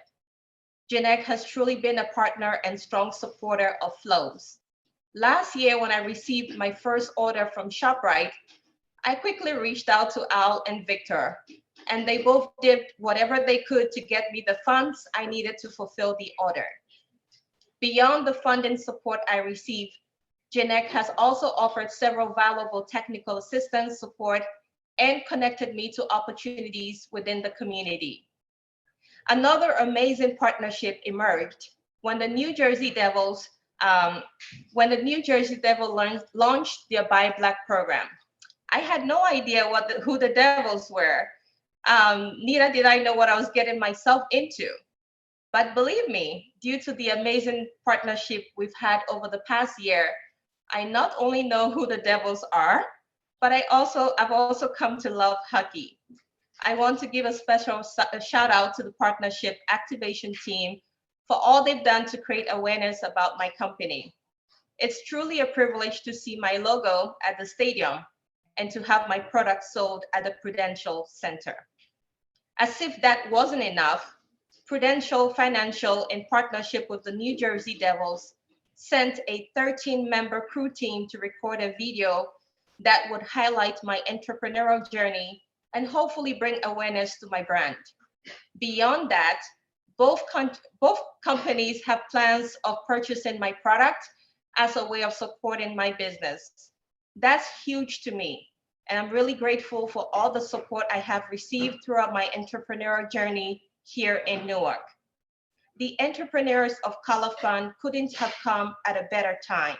GNEC has truly been a partner and strong supporter of Flo's. Last year, when I received my first order from ShopRite, I quickly reached out to Al and Victor, and they both did whatever they could to get me the funds I needed to fulfill the order. Beyond the funding support I received, GNEC has also offered several valuable technical assistance support and connected me to opportunities within the community. Another amazing partnership emerged when the New Jersey Devils launched their Buy Black program. I had no idea who the Devils were. Neither did I know what I was getting myself into. But believe me, due to the amazing partnership we've had over the past year, I not only know who the Devils are, but I've also come to love hockey. I want to give a special shout out to the partnership activation team for all they've done to create awareness about my company. It's truly a privilege to see my logo at the stadium and to have my products sold at the Prudential Center. As if that wasn't enough, Prudential Financial, in partnership with the New Jersey Devils, sent a 13-member crew team to record a video that would highlight my entrepreneurial journey and hopefully bring awareness to my brand. Beyond that, both companies have plans of purchasing my product as a way of supporting my business. That's huge to me, and I'm really grateful for all the support I have received throughout my entrepreneurial journey here in Newark. The Entrepreneurs of Color Fund couldn't have come at a better time.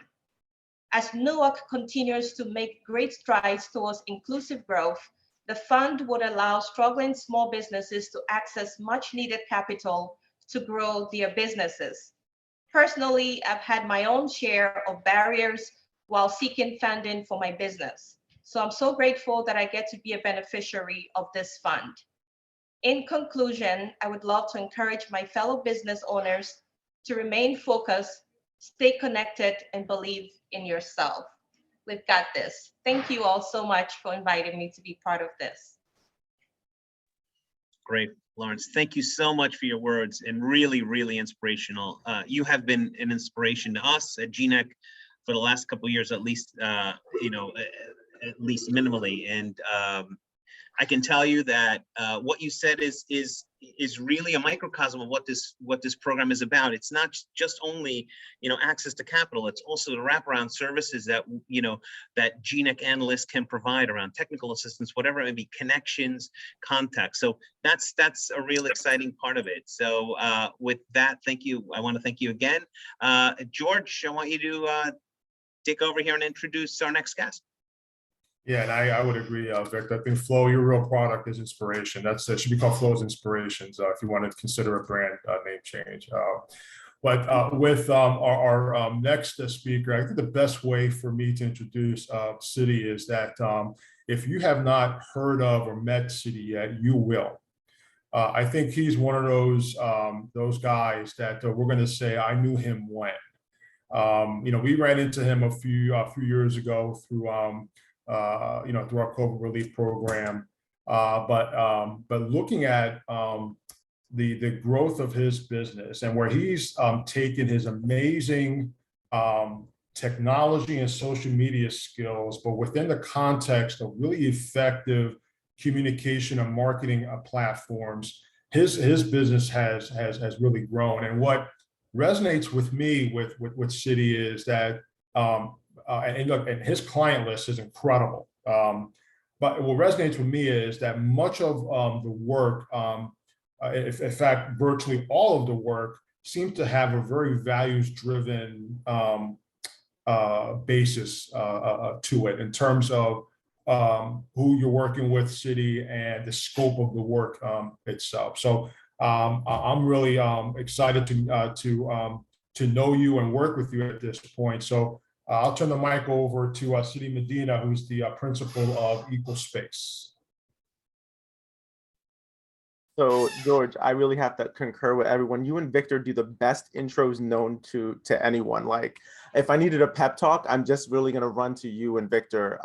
As Newark continues to make great strides towards inclusive growth, the fund would allow struggling small businesses to access much needed capital to grow their businesses. Personally, I've had my own share of barriers while seeking funding for my business. So I'm so grateful that I get to be a beneficiary of this fund. In conclusion, I would love to encourage my fellow business owners to remain focused, stay connected, and believe in yourself. We've got this. Thank you all so much for inviting me to be part of this. Great, Lawrence. Thank you so much for your words, and really, really inspirational. You have been an inspiration to us at GNEC for the last couple of years, at least, at least minimally. And I can tell you that what you said is really a microcosm of what this program is about. It's not just only access to capital. It's also the wraparound services that that GNEC and LISC can provide around technical assistance, whatever it may be, connections, contacts. So that's a real exciting part of it. So with that, thank you. I want to thank you again, George. I want you to take over here and introduce our next guest. Yeah, and I would agree, Victor. I think Flow, your real product is inspiration. That should be called Flow's Inspirations if you want to consider a brand name change. But with our next speaker, I think the best way for me to introduce Citi is that if you have not heard of or met Citi yet, you will. I think he's one of those guys that we're going to say, I knew him when. We ran into him a few years ago through through our COVID relief program. But looking at the growth of his business and where he's taken his amazing technology and social media skills, but within the context of really effective communication and marketing platforms, his business has really grown. And what resonates with me with Citi is that and look, and his client list is incredible. But what resonates with me is that much of the work, in fact, virtually all of the work, seems to have a very values-driven basis to it in terms of who you're working with, Citi, and the scope of the work itself. So I'm really excited to know you and work with you at this point. So I'll turn the mic over to Citi Medina, who's the principal of Equal Space. So George, I really have to concur with everyone. You and Victor do the best intros known to anyone. Like if I needed a pep talk, I'm just really going to run to you and Victor.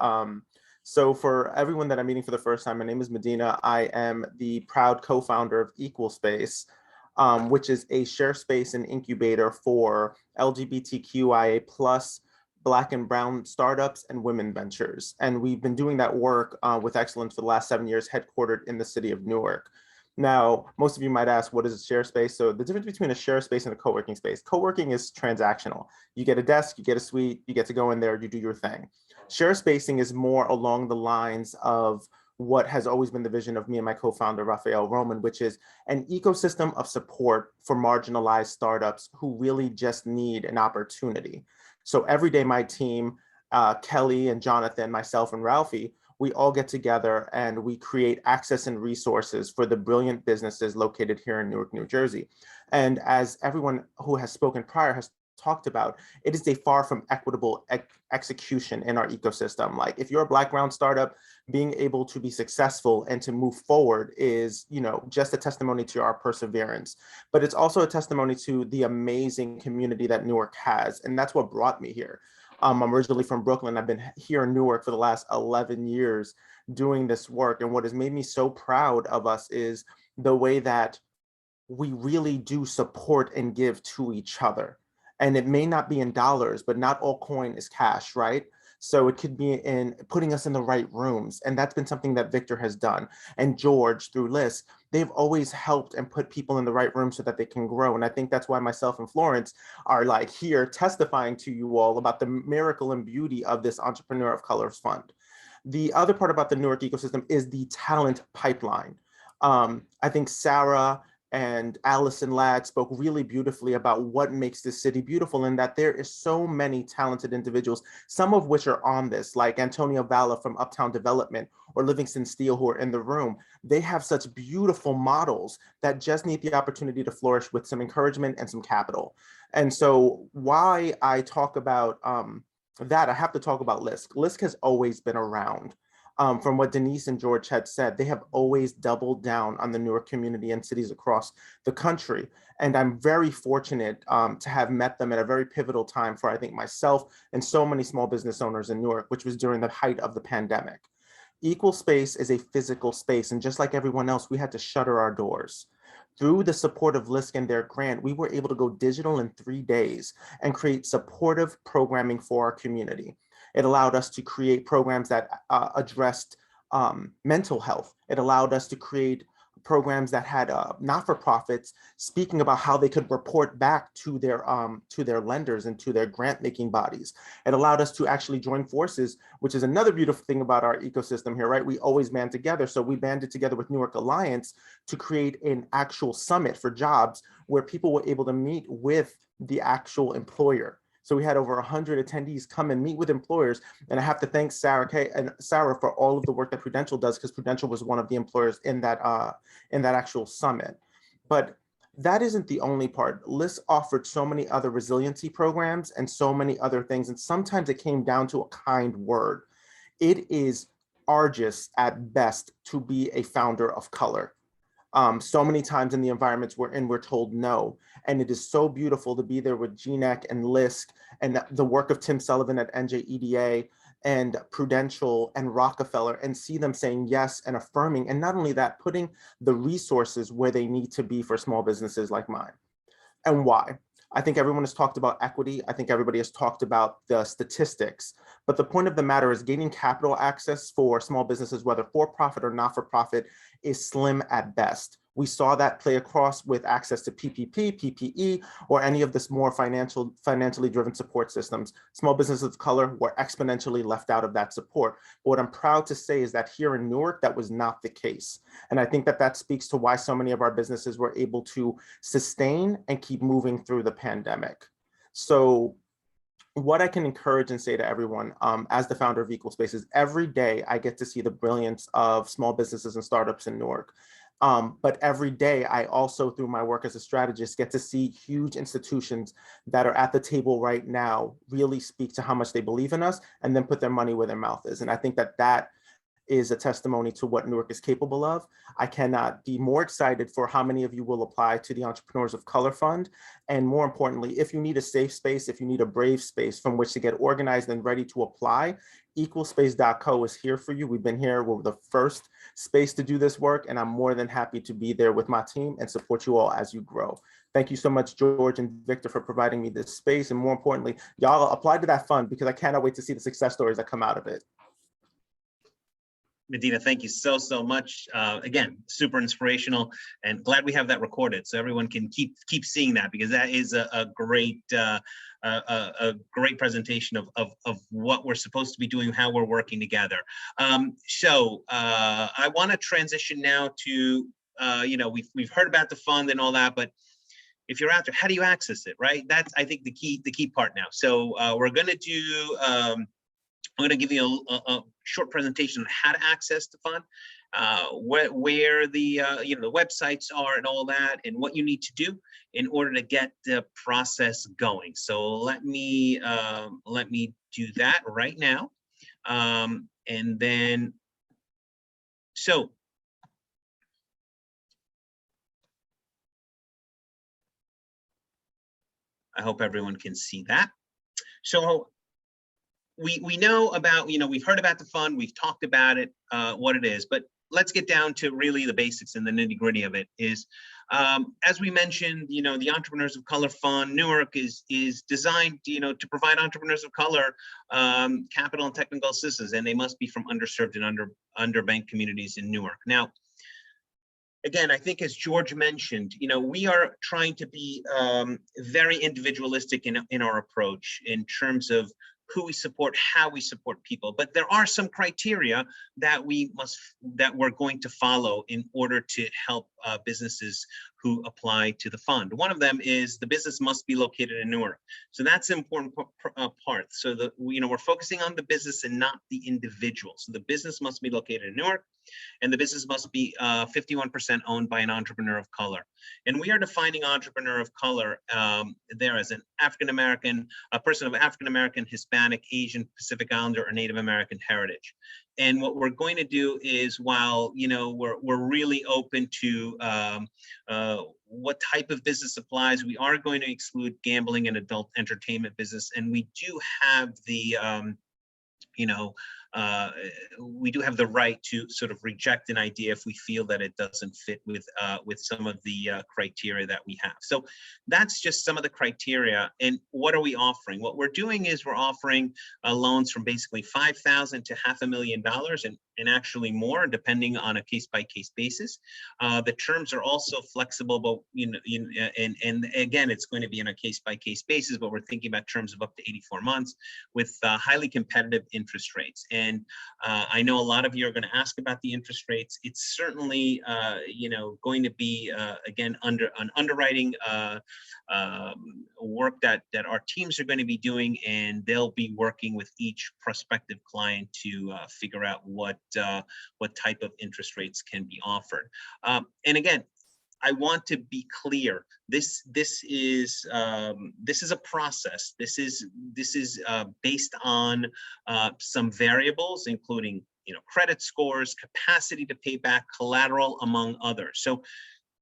So for everyone that I'm meeting for the first time, my name is Medina. I am the proud co-founder of Equal Space, which is a share space and incubator for LGBTQIA+ Black and Brown startups, and women ventures. And we've been doing that work with excellence for the last 7 years, headquartered in the city of Newark. Now, most of you might ask, what is a share space? So the difference between a share space and a co-working space. Co-working is transactional. You get a desk, you get a suite, you get to go in there, you do your thing. Share spacing is more along the lines of what has always been the vision of me and my co-founder, Raphael Roman, which is an ecosystem of support for marginalized startups who really just need an opportunity. So every day, my team, Kelly and Jonathan, myself and Ralphie, we all get together and we create access and resources for the brilliant businesses located here in Newark, New Jersey. And as everyone who has spoken prior has talked about, it is a far from equitable execution in our ecosystem. Like if you're a Black Brown startup, being able to be successful and to move forward is, just a testimony to our perseverance. But it's also a testimony to the amazing community that Newark has. And that's what brought me here. I'm originally from Brooklyn. I've been here in Newark for the last 11 years doing this work. And what has made me so proud of us is the way that we really do support and give to each other. And it may not be in dollars, but not all coin is cash, right? So it could be in putting us in the right rooms. And that's been something that Victor has done. And George through LISC, they've always helped and put people in the right room so that they can grow. And I think that's why myself and Florence are like here testifying to you all about the miracle and beauty of this Entrepreneur of Colors Fund. The other part about the Newark ecosystem is the talent pipeline. I think Sarah and Allison Ladd spoke really beautifully about what makes this city beautiful, and that there is so many talented individuals, some of which are on this, like Antonio Valla from Uptown Development or Livingston Steele, who are in the room. They have such beautiful models that just need the opportunity to flourish with some encouragement and some capital. And so why I talk about that, I have to talk about LISC. LISC has always been around. From what Denise and George had said, they have always doubled down on the Newark community and cities across the country. And I'm very fortunate to have met them at a very pivotal time for, I think, myself and so many small business owners in Newark, which was during the height of the pandemic. Equal Space is a physical space. And just like everyone else, we had to shutter our doors. Through the support of LISC and their grant, we were able to go digital in 3 days and create supportive programming for our community. It allowed us to create programs that addressed mental health. It allowed us to create programs that had not-for-profits speaking about how they could report back to their lenders and to their grant-making bodies. It allowed us to actually join forces, which is another beautiful thing about our ecosystem here, right? We always band together. So we banded together with Newark Alliance to create an actual summit for jobs where people were able to meet with the actual employer. So we had over 100 attendees come and meet with employers. And I have to thank Sarah for all of the work that Prudential does, because Prudential was one of the employers in that actual summit. But that isn't the only part. LISC offered so many other resiliency programs and so many other things. And sometimes it came down to a kind word. It is arduous at best to be a founder of color. So many times in the environments we're in, we're told no. And it is so beautiful to be there with GNEC and LISC and the work of Tim Sullivan at NJEDA and Prudential and Rockefeller, and see them saying yes and affirming. And not only that, putting the resources where they need to be for small businesses like mine. And why? I think everyone has talked about equity. I think everybody has talked about the statistics. But the point of the matter is gaining capital access for small businesses, whether for-profit or not-for-profit, is slim at best. We saw that play across with access to PPP, PPE, or any of this more financially driven support systems. Small businesses of color were exponentially left out of that support. But what I'm proud to say is that here in Newark, that was not the case. And I think that that speaks to why so many of our businesses were able to sustain and keep moving through the pandemic. So what I can encourage and say to everyone as the founder of Equal Space is every day I get to see the brilliance of small businesses and startups in Newark. But every day I also, through my work as a strategist, get to see huge institutions that are at the table right now really speak to how much they believe in us and then put their money where their mouth is. And I think that that is a testimony to what Newark is capable of. I cannot be more excited for how many of you will apply to the Entrepreneurs of Color Fund. And more importantly, if you need a safe space, if you need a brave space from which to get organized and ready to apply, equalspace.co is here for you. We've been here. We're the first space to do this work, and I'm more than happy to be there with my team and support you all as you grow. Thank you so much, George and Victor, for providing me this space. And more importantly, y'all apply to that fund because I cannot wait to see the success stories that come out of it. Medina, thank you so much. Again, super inspirational, and glad we have that recorded so everyone can keep seeing that, because that is a great presentation of what we're supposed to be doing, how we're working together. So I want to transition now to we've heard about the fund and all that, but if you're out there, how do you access it, right? That's, I think, the key part now. So we're going to do. I'm going to give you a short presentation on how to access the fund, where the the websites are and all that, and what you need to do in order to get the process going. So let me do that right now, and then so. I hope everyone can see that. So we know about, we've heard about the fund, we've talked about it, what it is, but let's get down to really the basics and the nitty-gritty of it. Is, as we mentioned, the Entrepreneurs of Color Fund, Newark is designed, to provide entrepreneurs of color capital and technical assistance, and they must be from underserved and underbanked communities in Newark. Now, again, I think, as George mentioned, we are trying to be very individualistic in our approach in terms of who we support, how we support people. But there are some criteria that we're going to follow in order to help businesses who apply to the fund. One of them is the business must be located in Newark. So that's an important part. So we're focusing on the business and not the individual. So the business must be located in Newark, and the business must be 51% owned by an entrepreneur of color. And we are defining entrepreneur of color there as an African-American, a person of African-American, Hispanic, Asian, Pacific Islander, or Native American heritage. And what we're going to do is, while we're really open to what type of business applies, we are going to exclude gambling and adult entertainment business. And we do have the we do have the right to sort of reject an idea if we feel that it doesn't fit with some of the criteria that we have. So that's just some of the criteria. And what are we offering? What we're doing is we're offering loans from basically $5,000 to $500,000 and actually more, depending on a case-by-case basis. The terms are also flexible, but and again, it's going to be on a case-by-case basis, but we're thinking about terms of up to 84 months with highly competitive interest rates. And I know a lot of you are going to ask about the interest rates. It's certainly going to be again under an underwriting work that our teams are going to be doing, and they'll be working with each prospective client to figure out what type of interest rates can be offered. And again, I want to be clear. This is a process. This is based on some variables, including credit scores, capacity to pay back, collateral, among others. So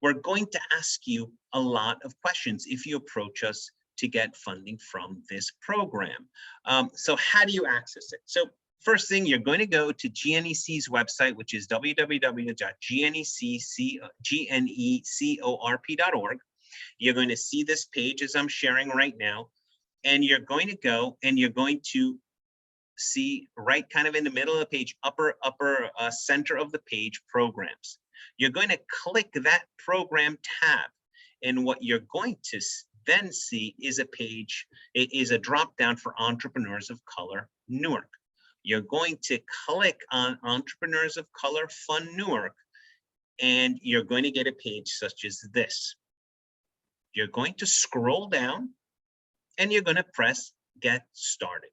we're going to ask you a lot of questions if you approach us to get funding from this program. So how do you access it? So first thing, you're going to go to GNEC's website, which is www.gnecorp.org. You're going to see this page as I'm sharing right now, and you're going to go and you're going to see right kind of in the middle of the page, upper center of the page, programs. You're going to click that program tab, and what you're going to then see is a page. It is a drop down for Entrepreneurs of Color Newark. You're going to click on Entrepreneurs of Color Fund Newark, and you're going to get a page such as this. You're going to scroll down, and you're going to press Get Started.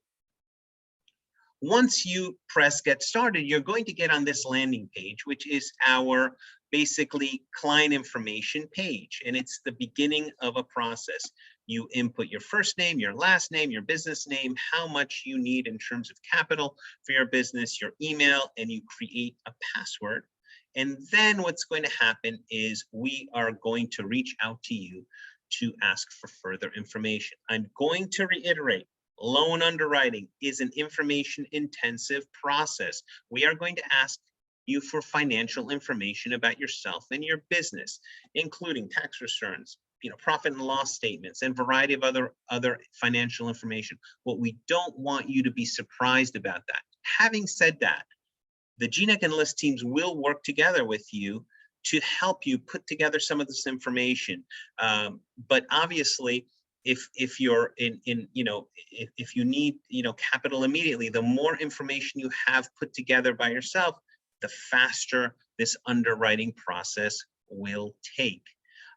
Once you press Get Started, you're going to get on this landing page, which is our basically client information page, and it's the beginning of a process. You input your first name, your last name, your business name, how much you need in terms of capital for your business, your email, and you create a password. And then what's going to happen is we are going to reach out to you to ask for further information. I'm going to reiterate, loan underwriting is an information intensive process. We are going to ask you for financial information about yourself and your business, including tax returns, profit and loss statements, and variety of other financial information. What we don't want you to be surprised about that. Having said that, the GNEC and LISC teams will work together with you to help you put together some of this information. But obviously, if you're if you need capital immediately, the more information you have put together by yourself, the faster this underwriting process will take.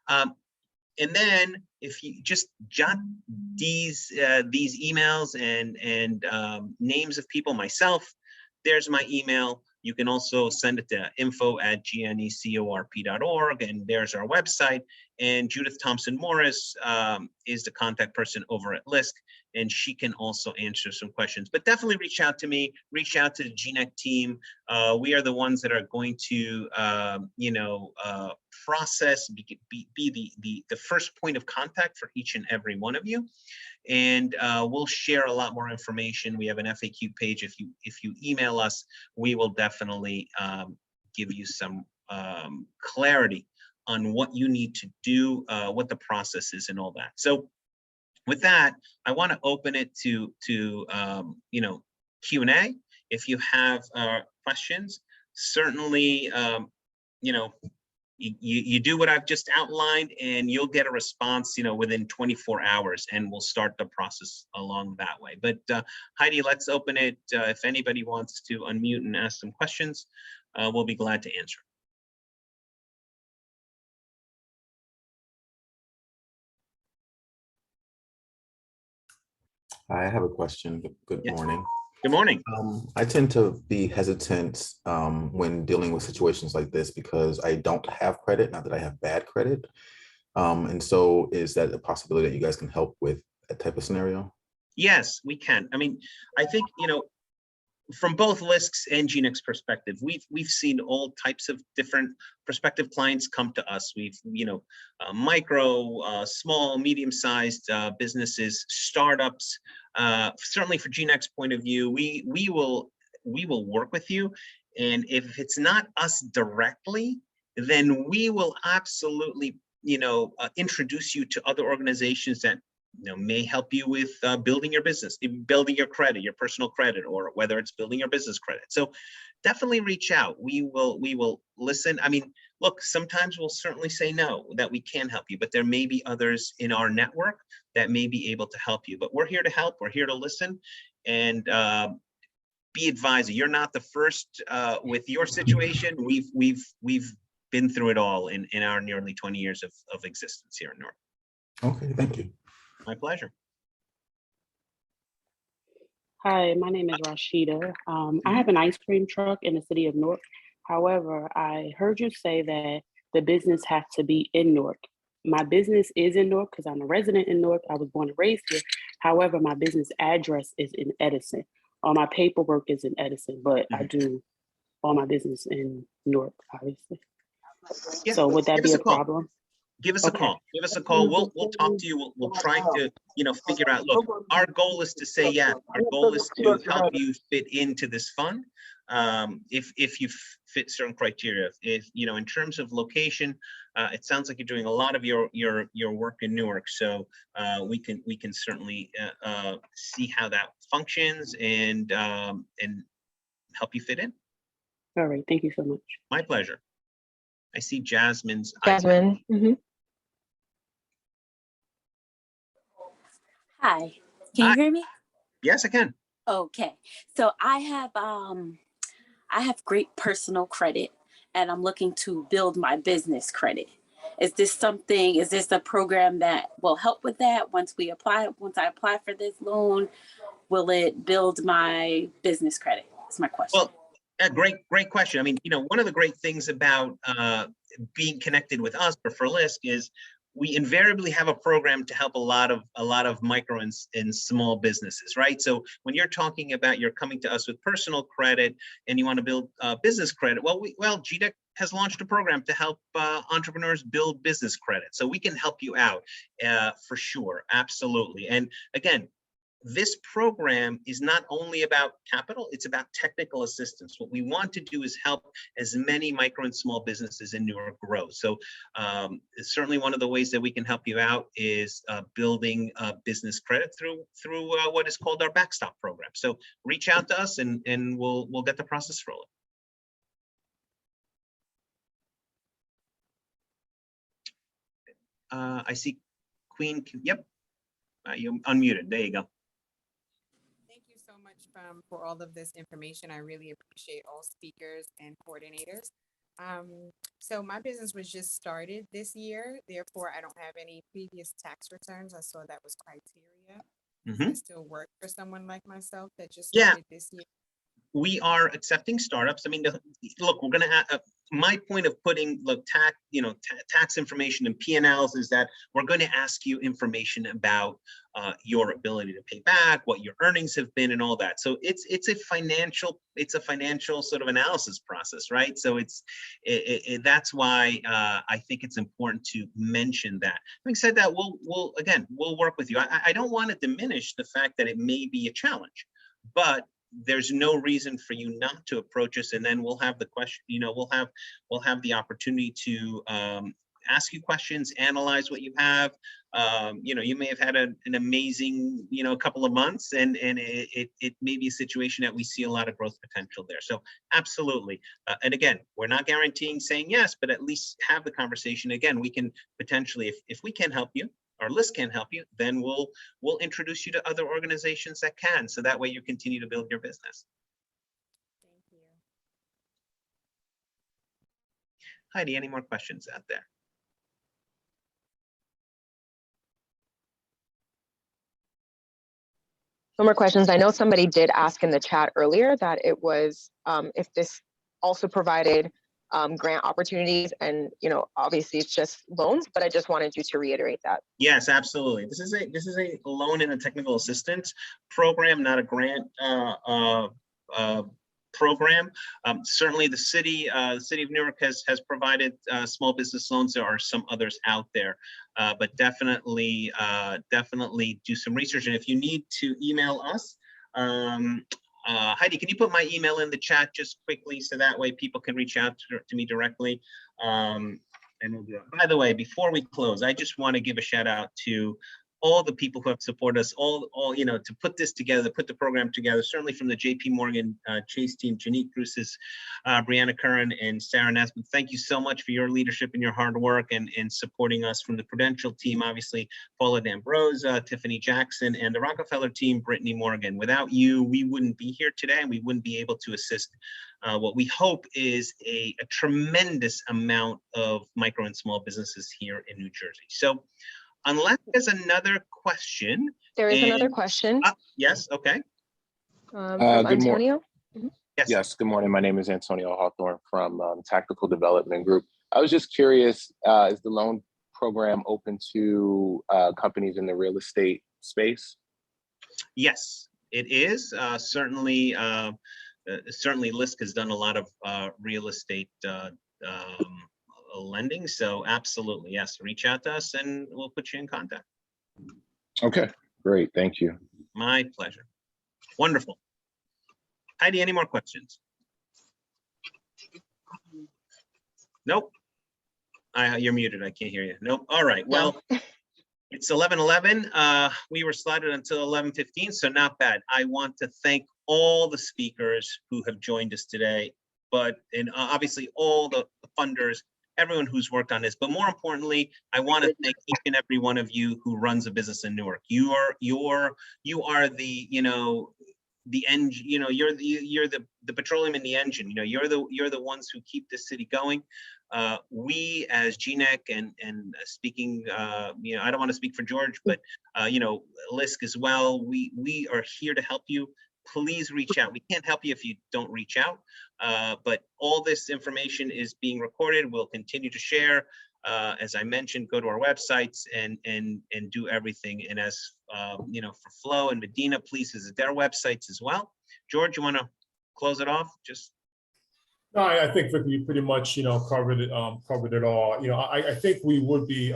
And then if you just jot these emails and names of people, myself, there's my email. You can also send it to info@gnecorp.org, and there's our website. And Judith Thompson Morris is the contact person over at LISC, and she can also answer some questions. But definitely reach out to me, reach out to the GNEC team. We are the ones that are going to, process, be the first point of contact for each and every one of you. And we'll share a lot more information. We have an FAQ page. If you email us, we will definitely give you some clarity on what you need to do, what the process is, and all that. So with that, I want to open it to Q&A. If you have questions, certainly you do what I've just outlined, and you'll get a response within 24 hours, and we'll start the process along that way. But Heidi, let's open it. If anybody wants to unmute and ask some questions, we'll be glad to answer. I have a question. Good morning. Good morning. I tend to be hesitant when dealing with situations like this because I don't have credit, not that I have bad credit. And so is that a possibility that you guys can help with that type of scenario? Yes, we can. I mean, I think, from both LISC's and GNEC's perspective, we've seen all types of different prospective clients come to us. We've, micro, small, medium-sized businesses, startups. Certainly, for GNEC's point of view, we will work with you, and if it's not us directly, then we will absolutely, introduce you to other organizations that may help you with building your business, building your credit, your personal credit, or whether it's building your business credit. So definitely reach out. We will listen. I mean, look, sometimes we'll certainly say no, that we can't help you, but there may be others in our network that may be able to help you. But we're here to help. We're here to listen, and be advised. You're not the first with your situation. We've been through it all in our nearly 20 years of existence here in Newark. Okay, thank you. My pleasure. Hi, my name is Rashida. I have an ice cream truck in the city of Newark. However, I heard you say that the business has to be in Newark. My business is in Newark because I'm a resident in Newark. I was born and raised here. However, my business address is in Edison. All my paperwork is in Edison, but I do all my business in Newark, obviously. Yeah, so would that be a problem? Give us a call. Give us a call. We'll talk to you. We'll try to figure out. Look, our goal is to say yes. Our goal is to help you fit into this fund. If you fit certain criteria. If in terms of location, it sounds like you're doing a lot of your work in Newark. So we can certainly see how that functions and help you fit in. All right. Thank you so much. My pleasure. I see Jasmine's. Jasmine. Hi, can you hear me? Yes, I can. Okay, so I have great personal credit, and I'm looking to build my business credit. Is this a program that will help with that? Once I apply for this loan, will it build my business credit? That's my question. Well, a great question. I mean, one of the great things about being connected with us for LISC is we invariably have a program to help a lot of micro and small businesses, right? So when you're talking about you're coming to us with personal credit and you want to build business credit, well, GNEC has launched a program to help entrepreneurs build business credit. So we can help you out for sure, absolutely. And again, this program is not only about capital, it's about technical assistance. What we want to do is help as many micro and small businesses in Newark grow. So certainly one of the ways that we can help you out is building business credit through what is called our backstop program. So reach out to us and we'll get the process rolling. I see Queen, yep, you're unmuted, there you go. Thank you so much for all of this information. I really appreciate all speakers and coordinators. So my business was just started this year, therefore I don't have any previous tax returns. I saw that was criteria. Does that still work for someone like myself that just started this year? We are accepting startups. I mean, look, we're going to my point of putting tax information and P&Ls is that we're going to ask you information about your ability to pay back, what your earnings have been, and all that. So it's a financial sort of analysis process, right? So that's why I think it's important to mention that. Having said that, we'll work with you. I don't want to diminish the fact that it may be a challenge, but there's no reason for you not to approach us, and then we'll have the question, we'll have the opportunity to ask you questions, analyze what you have. You may have had an amazing, couple of months, and it may be a situation that we see a lot of growth potential there. So absolutely. And again, we're not guaranteeing saying yes, but at least have the conversation. Again, we can potentially, if we can help you, our LISC can help you, then we'll introduce you to other organizations that can, so that way you continue to build your business. Thank you. Heidi, any more questions out there? No more questions. I know somebody did ask in the chat earlier that it was if this also provided grant opportunities, and obviously it's just loans, but I just wanted you to reiterate that. Yes, absolutely. This is a loan and a technical assistance program, not a grant program. Certainly the city of Newark has provided small business loans. There are some others out there, but definitely do some research. And if you need to email us, Heidi, can you put my email in the chat just quickly, so that way people can reach out to me directly? And we'll do that. By the way, before we close, I just want to give a shout out to all the people who have supported us, all to put this together, put the program together, certainly from the JPMorgan Chase team, Janique Cruces, Brianna Curran, and Sarah Nesbitt. Thank you so much for your leadership and your hard work and supporting us. From the Prudential team, obviously, Paula D'Ambrosa, Tiffany Jackson, and the Rockefeller team, Brittany Morgan. Without you, we wouldn't be here today, and we wouldn't be able to assist what we hope is a tremendous amount of micro and small businesses here in New Jersey. So, unless there's another question. There is another question. Yes, okay. From Antonio. Yes, good morning. My name is Antonio Hawthorne from Tactical Development Group. I was just curious, is the loan program open to companies in the real estate space? Yes, it is. Certainly LISC has done a lot of real estate lending. So absolutely, yes, reach out to us and we'll put you in contact. Okay, great. Thank you. My pleasure. Wonderful. Heidi, any more questions? Nope. You're muted. I can't hear you. Nope. All right. Well, it's 11:11. We were slotted until 11:15, so not bad. I want to thank all the speakers who have joined us today, and obviously all the funders, everyone who's worked on this, but more importantly, I want to thank each and every one of you who runs a business in Newark. You are the the engine. You're the petroleum in the engine. You're the ones who keep this city going. We as GNEC and speaking, I don't want to speak for George, but LISC as well. We are here to help you. Please reach out. We can't help you if you don't reach out, but all this information is being recorded. We'll continue to share. as I mentioned, go to our websites and do everything. And as you know, for Flo and Medina, please visit their websites as well. George, you want to close it off? Just No, I think Victor, you pretty much, covered it all. I think we would be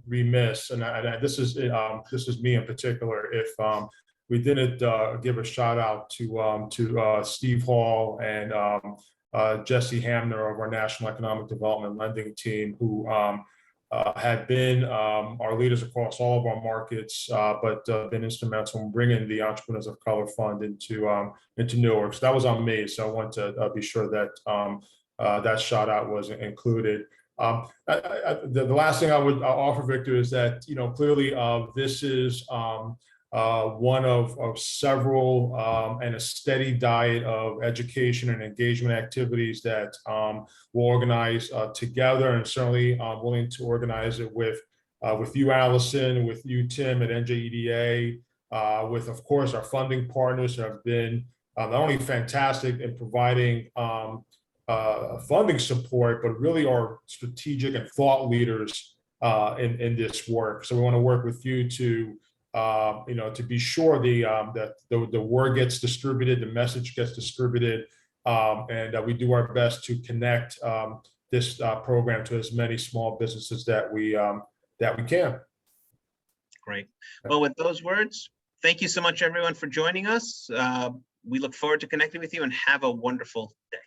remiss, and this is me in particular, if we didn't give a shout out to Steve Hall and Jesse Hamner of our National Economic Development Lending Team, who had been our leaders across all of our markets, but been instrumental in bringing the Entrepreneurs of Color Fund into Newark. So that was on me. So I want to be sure that that shout out was included. The last thing I would offer, Victor, is that clearly this is one of several and a steady diet of education and engagement activities that we'll organize together, and certainly willing to organize it with you, Allison, with you, Tim, at NJEDA, with, of course, our funding partners who have been not only fantastic in providing funding support, but really are strategic and thought leaders in this work. So we want to work with you to to be sure that the word gets distributed, the message gets distributed, and we do our best to connect this program to as many small businesses that we can. Great. Well, with those words, thank you so much, everyone, for joining us. We look forward to connecting with you, and have a wonderful day.